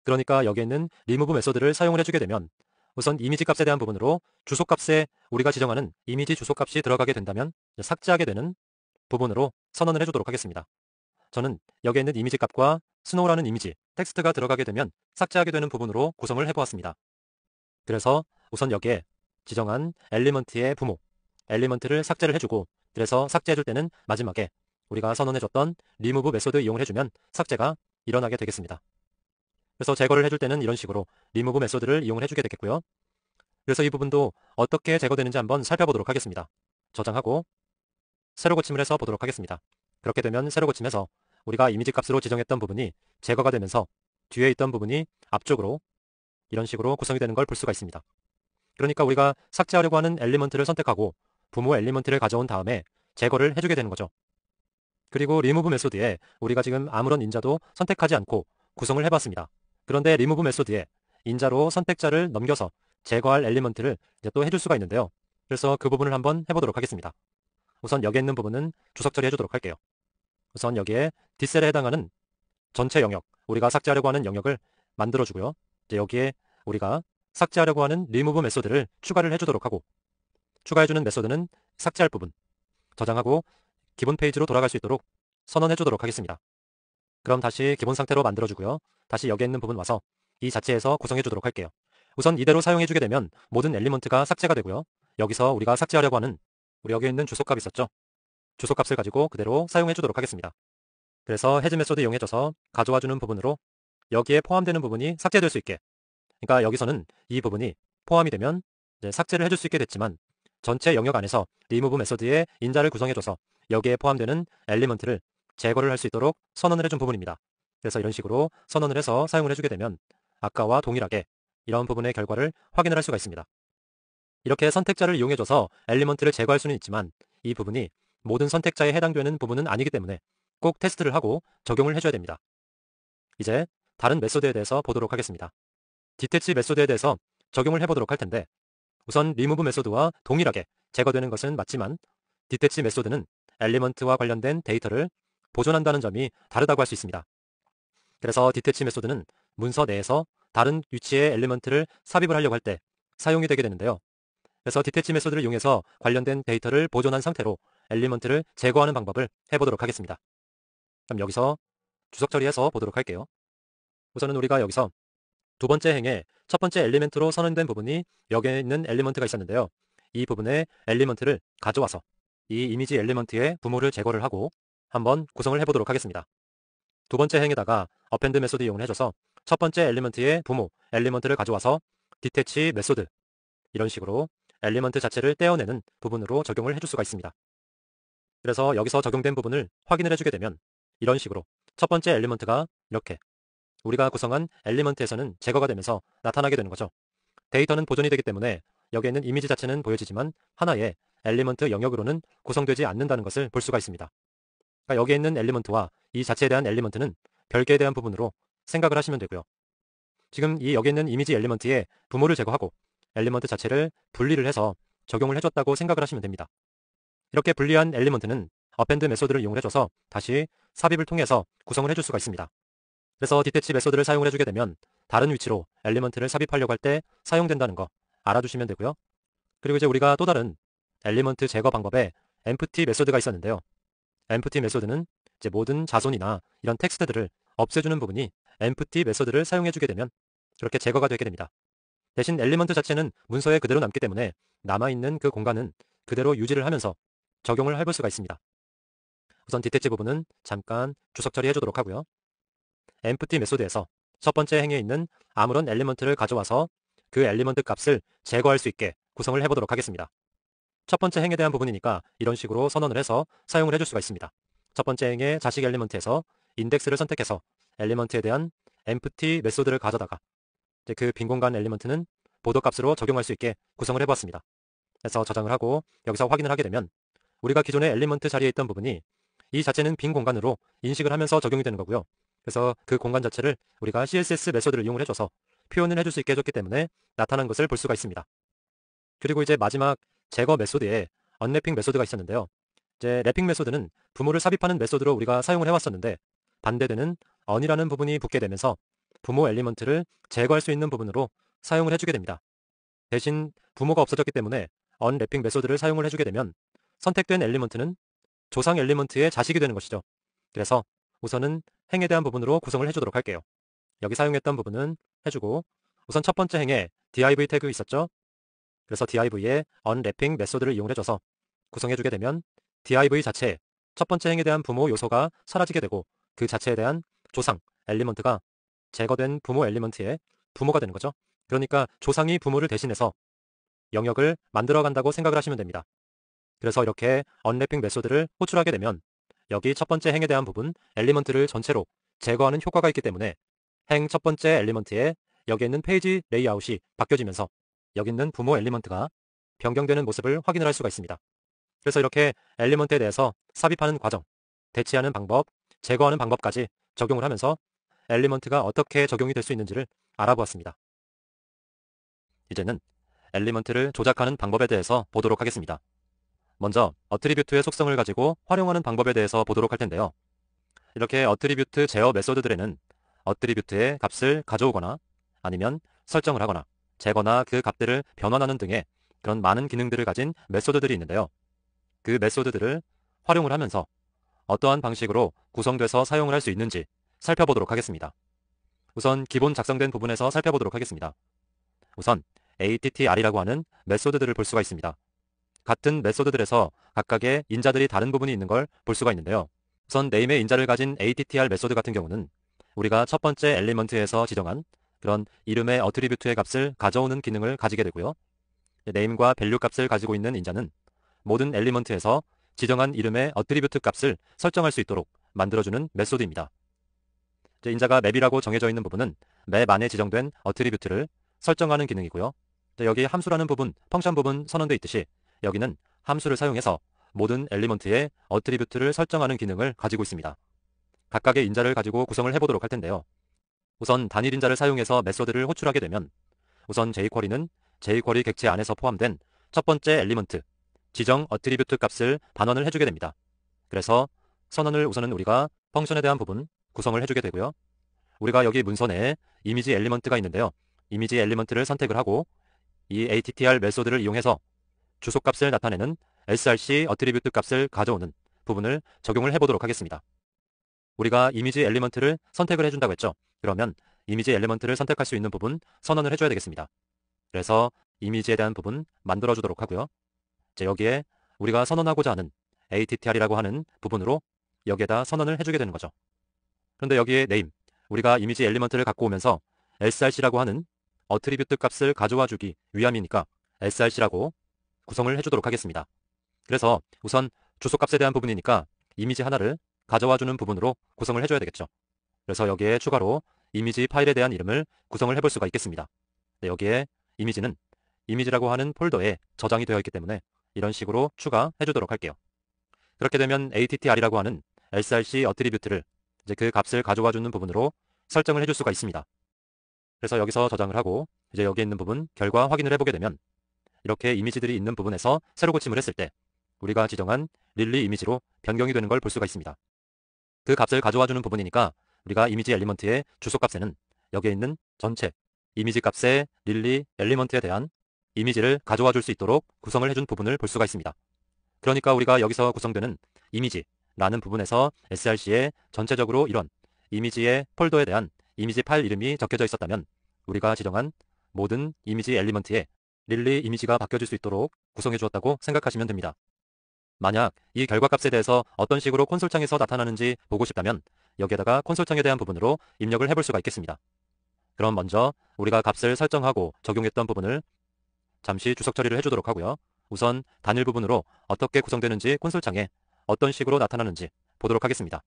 그러니까 여기에 있는 리무브 메소드를 사용을 해주게 되면 우선 이미지 값에 대한 부분으로 주소 값에 우리가 지정하는 이미지 주소 값이 들어가게 된다면 삭제하게 되는 부분으로 선언을 해주도록 하겠습니다. 저는 여기에 있는 이미지 값과 스노우라는 이미지, 텍스트가 들어가게 되면 삭제하게 되는 부분으로 구성을 해보았습니다. 그래서 우선 여기에 지정한 엘리먼트의 부모, 엘리먼트를 삭제를 해주고 그래서 삭제해줄 때는 마지막에 우리가 선언해줬던 리무브 메소드 이용을 해주면 삭제가 일어나게 되겠습니다. 그래서 제거를 해줄 때는 이런 식으로 리무브 메소드를 이용을 해주게 되겠고요. 그래서 이 부분도 어떻게 제거되는지 한번 살펴보도록 하겠습니다. 저장하고 새로 고침을 해서 보도록 하겠습니다. 그렇게 되면 새로 고침해서 우리가 이미지 값으로 지정했던 부분이 제거가 되면서 뒤에 있던 부분이 앞쪽으로 이런 식으로 구성이 되는 걸 볼 수가 있습니다. 그러니까 우리가 삭제하려고 하는 엘리먼트를 선택하고 부모 엘리먼트를 가져온 다음에 제거를 해주게 되는 거죠. 그리고 리무브 메소드에 우리가 지금 아무런 인자도 선택하지 않고 구성을 해봤습니다. 그런데 리무브 메소드에 인자로 선택자를 넘겨서 제거할 엘리먼트를 이제 또 해줄 수가 있는데요. 그래서 그 부분을 한번 해보도록 하겠습니다. 우선 여기에 있는 부분은 주석 처리해주도록 할게요. 우선 여기에 뒷셀에 해당하는 전체 영역, 우리가 삭제하려고 하는 영역을 만들어주고요. 이제 여기에 우리가 삭제하려고 하는 리무브 메소드를 추가를 해주도록 하고 추가해주는 메소드는 삭제할 부분, 저장하고 기본 페이지로 돌아갈 수 있도록 선언해주도록 하겠습니다. 그럼 다시 기본 상태로 만들어주고요. 다시 여기에 있는 부분 와서 이 자체에서 구성해주도록 할게요. 우선 이대로 사용해주게 되면 모든 엘리먼트가 삭제가 되고요. 여기서 우리가 삭제하려고 하는 우리 여기에 있는 주소값 있었죠? 주소값을 가지고 그대로 사용해주도록 하겠습니다. 그래서 헤즈 메소드 이용해줘서 가져와주는 부분으로 여기에 포함되는 부분이 삭제될 수 있게, 그러니까 여기서는 이 부분이 포함이 되면 이제 삭제를 해줄 수 있게 됐지만 전체 영역 안에서 리무브 메소드의 인자를 구성해줘서 여기에 포함되는 엘리먼트를 제거를 할 수 있도록 선언을 해준 부분입니다. 그래서 이런 식으로 선언을 해서 사용을 해주게 되면 아까와 동일하게 이런 부분의 결과를 확인을 할 수가 있습니다. 이렇게 선택자를 이용해줘서 엘리먼트를 제거할 수는 있지만 이 부분이 모든 선택자에 해당되는 부분은 아니기 때문에 꼭 테스트를 하고 적용을 해줘야 됩니다. 이제 다른 메소드에 대해서 보도록 하겠습니다. 디태치 메소드에 대해서 적용을 해보도록 할 텐데 우선 리무브 메소드와 동일하게 제거되는 것은 맞지만 디태치 메소드는 엘리먼트와 관련된 데이터를 보존한다는 점이 다르다고 할 수 있습니다. 그래서 디태치 메소드는 문서 내에서 다른 위치의 엘리먼트를 삽입을 하려고 할 때 사용이 되게 되는데요. 그래서 디태치 메소드를 이용해서 관련된 데이터를 보존한 상태로 엘리먼트를 제거하는 방법을 해보도록 하겠습니다. 그럼 여기서 주석 처리해서 보도록 할게요. 우선은 우리가 여기서 두 번째 행에 첫 번째 엘리먼트로 선언된 부분이 여기에 있는 엘리먼트가 있었는데요. 이 부분의 엘리먼트를 가져와서 이 이미지 엘리먼트의 부모를 제거를 하고 한번 구성을 해보도록 하겠습니다. 두 번째 행에다가 append 메소드 이용을 해줘서 첫 번째 엘리먼트의 부모 엘리먼트를 가져와서 디태치 메소드 이런 식으로 엘리먼트 자체를 떼어내는 부분으로 적용을 해줄 수가 있습니다. 그래서 여기서 적용된 부분을 확인을 해주게 되면 이런 식으로 첫 번째 엘리먼트가 이렇게 우리가 구성한 엘리먼트에서는 제거가 되면서 나타나게 되는 거죠. 데이터는 보존이 되기 때문에 여기에 있는 이미지 자체는 보여지지만 하나의 엘리먼트 영역으로는 구성되지 않는다는 것을 볼 수가 있습니다. 그러니까 여기에 있는 엘리먼트와 이 자체에 대한 엘리먼트는 별개에 대한 부분으로 생각을 하시면 되고요. 지금 이 여기 있는 이미지 엘리먼트의 부모를 제거하고 엘리먼트 자체를 분리를 해서 적용을 해줬다고 생각을 하시면 됩니다. 이렇게 분리한 엘리먼트는 append 메소드를 이용해줘서 다시 삽입을 통해서 구성을 해줄 수가 있습니다. 그래서 디태치 메소드를 사용을 해주게 되면 다른 위치로 엘리먼트를 삽입하려고 할 때 사용된다는 거 알아두시면 되고요. 그리고 이제 우리가 또 다른 엘리먼트 제거 방법에 empty 메소드가 있었는데요. empty 메소드는 이제 모든 자손이나 이런 텍스트들을 없애주는 부분이 empty 메소드를 사용해주게 되면 그렇게 제거가 되게 됩니다. 대신 엘리먼트 자체는 문서에 그대로 남기 때문에 남아있는 그 공간은 그대로 유지를 하면서 적용을 해볼 수가 있습니다. 우선 디태치 부분은 잠깐 주석 처리해주도록 하고요. empty 메소드에서 첫 번째 행에 있는 아무런 엘리먼트를 가져와서 그 엘리먼트 값을 제거할 수 있게 구성을 해보도록 하겠습니다. 첫 번째 행에 대한 부분이니까 이런 식으로 선언을 해서 사용을 해줄 수가 있습니다. 첫 번째 행의 자식 엘리먼트에서 인덱스를 선택해서 엘리먼트에 대한 empty 메소드를 가져다가 이제 그 빈 공간 엘리먼트는 보도 값으로 적용할 수 있게 구성을 해보았습니다. 그래서 저장을 하고 여기서 확인을 하게 되면 우리가 기존의 엘리먼트 자리에 있던 부분이 이 자체는 빈 공간으로 인식을 하면서 적용이 되는 거고요. 그래서 그 공간 자체를 우리가 CSS 메소드를 이용을 해줘서 표현을 해줄 수 있게 해줬기 때문에 나타난 것을 볼 수가 있습니다. 그리고 이제 마지막 제거 메소드에 언래핑 메소드가 있었는데요. 이제 래핑 메소드는 부모를 삽입하는 메소드로 우리가 사용을 해왔었는데 반대되는 on이라는 부분이 붙게 되면서 부모 엘리먼트를 제거할 수 있는 부분으로 사용을 해주게 됩니다. 대신 부모가 없어졌기 때문에 언래핑 메소드를 사용을 해주게 되면 선택된 엘리먼트는 조상 엘리먼트의 자식이 되는 것이죠. 그래서 우선은 행에 대한 부분으로 구성을 해주도록 할게요. 여기 사용했던 부분은 해주고 우선 첫 번째 행에 div 태그 있었죠. 그래서 div에 unwrapping 메소드를 이용해줘서 구성해주게 되면 div 자체에 첫 번째 행에 대한 부모 요소가 사라지게 되고 그 자체에 대한 조상 엘리먼트가 제거된 부모 엘리먼트의 부모가 되는 거죠. 그러니까 조상이 부모를 대신해서 영역을 만들어간다고 생각을 하시면 됩니다. 그래서 이렇게 언래핑 메소드를 호출하게 되면 여기 첫 번째 행에 대한 부분 엘리먼트를 전체로 제거하는 효과가 있기 때문에 행 첫 번째 엘리먼트에 여기 있는 페이지 레이아웃이 바뀌어지면서 여기 있는 부모 엘리먼트가 변경되는 모습을 확인을 할 수가 있습니다. 그래서 이렇게 엘리먼트에 대해서 삽입하는 과정, 대체하는 방법, 제거하는 방법까지 적용을 하면서 엘리먼트가 어떻게 적용이 될 수 있는지를 알아보았습니다. 이제는 엘리먼트를 조작하는 방법에 대해서 보도록 하겠습니다. 먼저 어트리뷰트의 속성을 가지고 활용하는 방법에 대해서 보도록 할 텐데요. 이렇게 어트리뷰트 제어 메소드들에는 어트리뷰트의 값을 가져오거나 아니면 설정을 하거나 재거나 그 값들을 변환하는 등의 그런 많은 기능들을 가진 메소드들이 있는데요. 그 메소드들을 활용을 하면서 어떠한 방식으로 구성돼서 사용을 할 수 있는지 살펴보도록 하겠습니다. 우선 기본 작성된 부분에서 살펴보도록 하겠습니다. 우선 attr이라고 하는 메소드들을 볼 수가 있습니다. 같은 메소드들에서 각각의 인자들이 다른 부분이 있는 걸 볼 수가 있는데요. 우선 네임의 인자를 가진 attr 메소드 같은 경우는 우리가 첫 번째 엘리먼트에서 지정한 그런 이름의 어트리뷰트의 값을 가져오는 기능을 가지게 되고요. 네임과 밸류 값을 가지고 있는 인자는 모든 엘리먼트에서 지정한 이름의 어트리뷰트 값을 설정할 수 있도록 만들어주는 메소드입니다. 인자가 맵이라고 정해져 있는 부분은 맵 안에 지정된 어트리뷰트를 설정하는 기능이고요. 여기 함수라는 부분, 펑션 부분 선언되어 있듯이 여기는 함수를 사용해서 모든 엘리먼트의 어트리뷰트를 설정하는 기능을 가지고 있습니다. 각각의 인자를 가지고 구성을 해보도록 할 텐데요. 우선 단일 인자를 사용해서 메소드를 호출하게 되면 우선 jQuery는 jQuery 객체 안에서 포함된 첫 번째 엘리먼트, 지정 어트리뷰트 값을 반환을 해주게 됩니다. 그래서 선언을 우선은 우리가 펑션에 대한 부분 구성을 해주게 되고요. 우리가 여기 문서 내에 이미지 엘리먼트가 있는데요. 이미지 엘리먼트를 선택을 하고 이 attr 메소드를 이용해서 주소값을 나타내는 src 어트리뷰트 값을 가져오는 부분을 적용을 해보도록 하겠습니다. 우리가 이미지 엘리먼트를 선택을 해준다고 했죠. 그러면 이미지 엘리먼트를 선택할 수 있는 부분 선언을 해줘야 되겠습니다. 그래서 이미지에 대한 부분 만들어주도록 하고요. 이제 여기에 우리가 선언하고자 하는 attr이라고 하는 부분으로 여기에다 선언을 해주게 되는 거죠. 그런데 여기에 name, 우리가 이미지 엘리먼트를 갖고 오면서 src라고 하는 어트리뷰트 값을 가져와 주기 위함이니까 src라고 구성을 해주도록 하겠습니다. 그래서 우선 주소값에 대한 부분이니까 이미지 하나를 가져와주는 부분으로 구성을 해줘야 되겠죠. 그래서 여기에 추가로 이미지 파일에 대한 이름을 구성을 해볼 수가 있겠습니다. 여기에 이미지는 이미지라고 하는 폴더에 저장이 되어 있기 때문에 이런 식으로 추가해주도록 할게요. 그렇게 되면 attr이라고 하는 src 어트리뷰트를 이제 그 값을 가져와주는 부분으로 설정을 해줄 수가 있습니다. 그래서 여기서 저장을 하고 이제 여기 있는 부분 결과 확인을 해보게 되면 이렇게 이미지들이 있는 부분에서 세로 고침을 했을 때 우리가 지정한 릴리 이미지로 변경이 되는 걸 볼 수가 있습니다. 그 값을 가져와주는 부분이니까 우리가 이미지 엘리먼트의 주소값에는 여기에 있는 전체 이미지 값의 릴리 엘리먼트에 대한 이미지를 가져와 줄 수 있도록 구성을 해준 부분을 볼 수가 있습니다. 그러니까 우리가 여기서 구성되는 이미지라는 부분에서 src에 전체적으로 이런 이미지의 폴더에 대한 이미지 파일 이름이 적혀져 있었다면 우리가 지정한 모든 이미지 엘리먼트에 릴리 이미지가 바뀌어질 수 있도록 구성해 주었다고 생각하시면 됩니다. 만약 이 결과값에 대해서 어떤 식으로 콘솔창에서 나타나는지 보고 싶다면 여기에다가 콘솔창에 대한 부분으로 입력을 해볼 수가 있겠습니다. 그럼 먼저 우리가 값을 설정하고 적용했던 부분을 잠시 주석 처리를 해주도록 하고요. 우선 단일 부분으로 어떻게 구성되는지 콘솔창에 어떤 식으로 나타나는지 보도록 하겠습니다.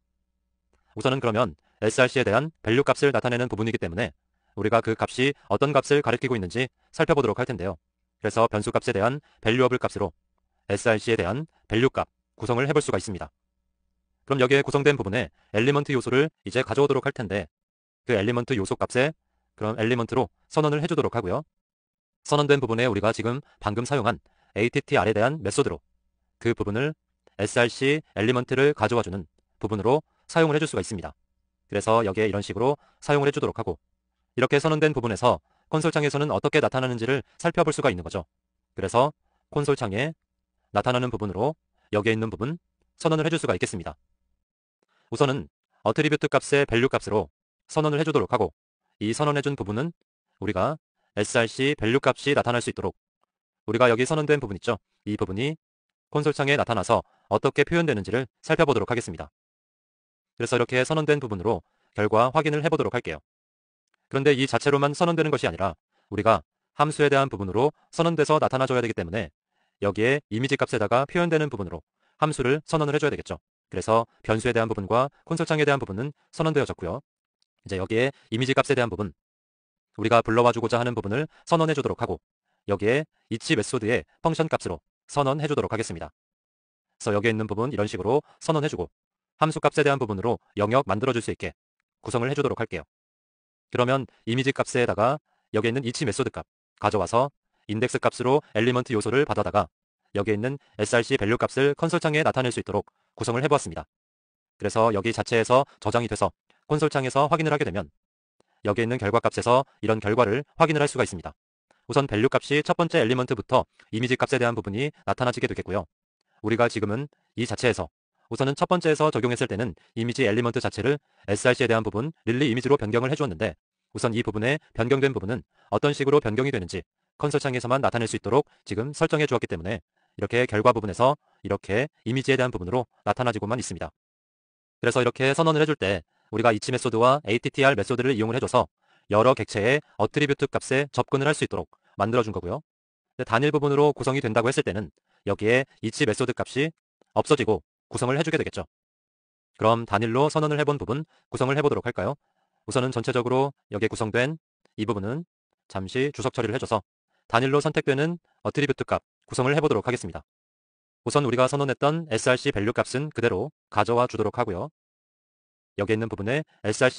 우선은 그러면 src에 대한 밸류 값을 나타내는 부분이기 때문에 우리가 그 값이 어떤 값을 가리키고 있는지 살펴보도록 할 텐데요. 그래서 변수 값에 대한 valuable 값으로 src에 대한 밸류 값 구성을 해볼 수가 있습니다. 그럼 여기에 구성된 부분에 엘리먼트 요소를 이제 가져오도록 할 텐데 그 엘리먼트 요소 값에 그럼 엘리먼트로 선언을 해주도록 하고요. 선언된 부분에 우리가 지금 방금 사용한 ATTR에 대한 메소드로 그 부분을 src 엘리먼트를 가져와주는 부분으로 사용을 해줄 수가 있습니다. 그래서 여기에 이런 식으로 사용을 해주도록 하고 이렇게 선언된 부분에서 콘솔 창에서는 어떻게 나타나는지를 살펴볼 수가 있는 거죠. 그래서 콘솔 창에 나타나는 부분으로 여기에 있는 부분 선언을 해줄 수가 있겠습니다. 우선은 어트리뷰트 값의 밸류 값으로 선언을 해주도록 하고 이 선언해준 부분은 우리가 src 밸류 값이 나타날 수 있도록 우리가 여기 선언된 부분 있죠. 이 부분이 콘솔 창에 나타나서 어떻게 표현되는지를 살펴보도록 하겠습니다. 그래서 이렇게 선언된 부분으로 결과 확인을 해보도록 할게요. 그런데 이 자체로만 선언되는 것이 아니라 우리가 함수에 대한 부분으로 선언돼서 나타나줘야 되기 때문에 여기에 이미지 값에다가 표현되는 부분으로 함수를 선언을 해줘야 되겠죠. 그래서 변수에 대한 부분과 콘솔 창에 대한 부분은 선언되어졌고요. 이제 여기에 이미지 값에 대한 부분 우리가 불러와주고자 하는 부분을 선언해 주도록 하고 여기에 each 메소드의 펑션 값으로 선언해 주도록 하겠습니다. 그래서 여기에 있는 부분 이런 식으로 선언해 주고 함수 값에 대한 부분으로 영역 만들어 줄 수 있게 구성을 해 주도록 할게요. 그러면 이미지 값에다가 여기에 있는 each 메소드 값 가져와서 인덱스 값으로 엘리먼트 요소를 받아다가 여기에 있는 src 밸류 값을 콘솔 창에 나타낼 수 있도록 구성을 해보았습니다. 그래서 여기 자체에서 저장이 돼서 콘솔 창에서 확인을 하게 되면 여기에 있는 결과 값에서 이런 결과를 확인을 할 수가 있습니다. 우선 밸류 값이 첫 번째 엘리먼트부터 이미지 값에 대한 부분이 나타나지게 되겠고요. 우리가 지금은 이 자체에서 우선은 첫 번째에서 적용했을 때는 이미지 엘리먼트 자체를 src에 대한 부분 릴리 이미지로 변경을 해주었는데 우선 이 부분에 변경된 부분은 어떤 식으로 변경이 되는지 콘솔 창에서만 나타낼 수 있도록 지금 설정해 주었기 때문에 이렇게 결과 부분에서 이렇게 이미지에 대한 부분으로 나타나지고만 있습니다. 그래서 이렇게 선언을 해줄 때 우리가 each 메소드와 attr 메소드를 이용을 해줘서 여러 객체의 어트리뷰트 값에 접근을 할 수 있도록 만들어준 거고요. 단일 부분으로 구성이 된다고 했을 때는 여기에 each 메소드 값이 없어지고 구성을 해주게 되겠죠. 그럼 단일로 선언을 해본 부분 구성을 해보도록 할까요? 우선은 전체적으로 여기에 구성된 이 부분은 잠시 주석 처리를 해줘서 단일로 선택되는 어트리뷰트 값 구성을 해보도록 하겠습니다. 우선 우리가 선언했던 src 밸류 값은 그대로 가져와 주도록 하고요. 여기 있는 부분에 src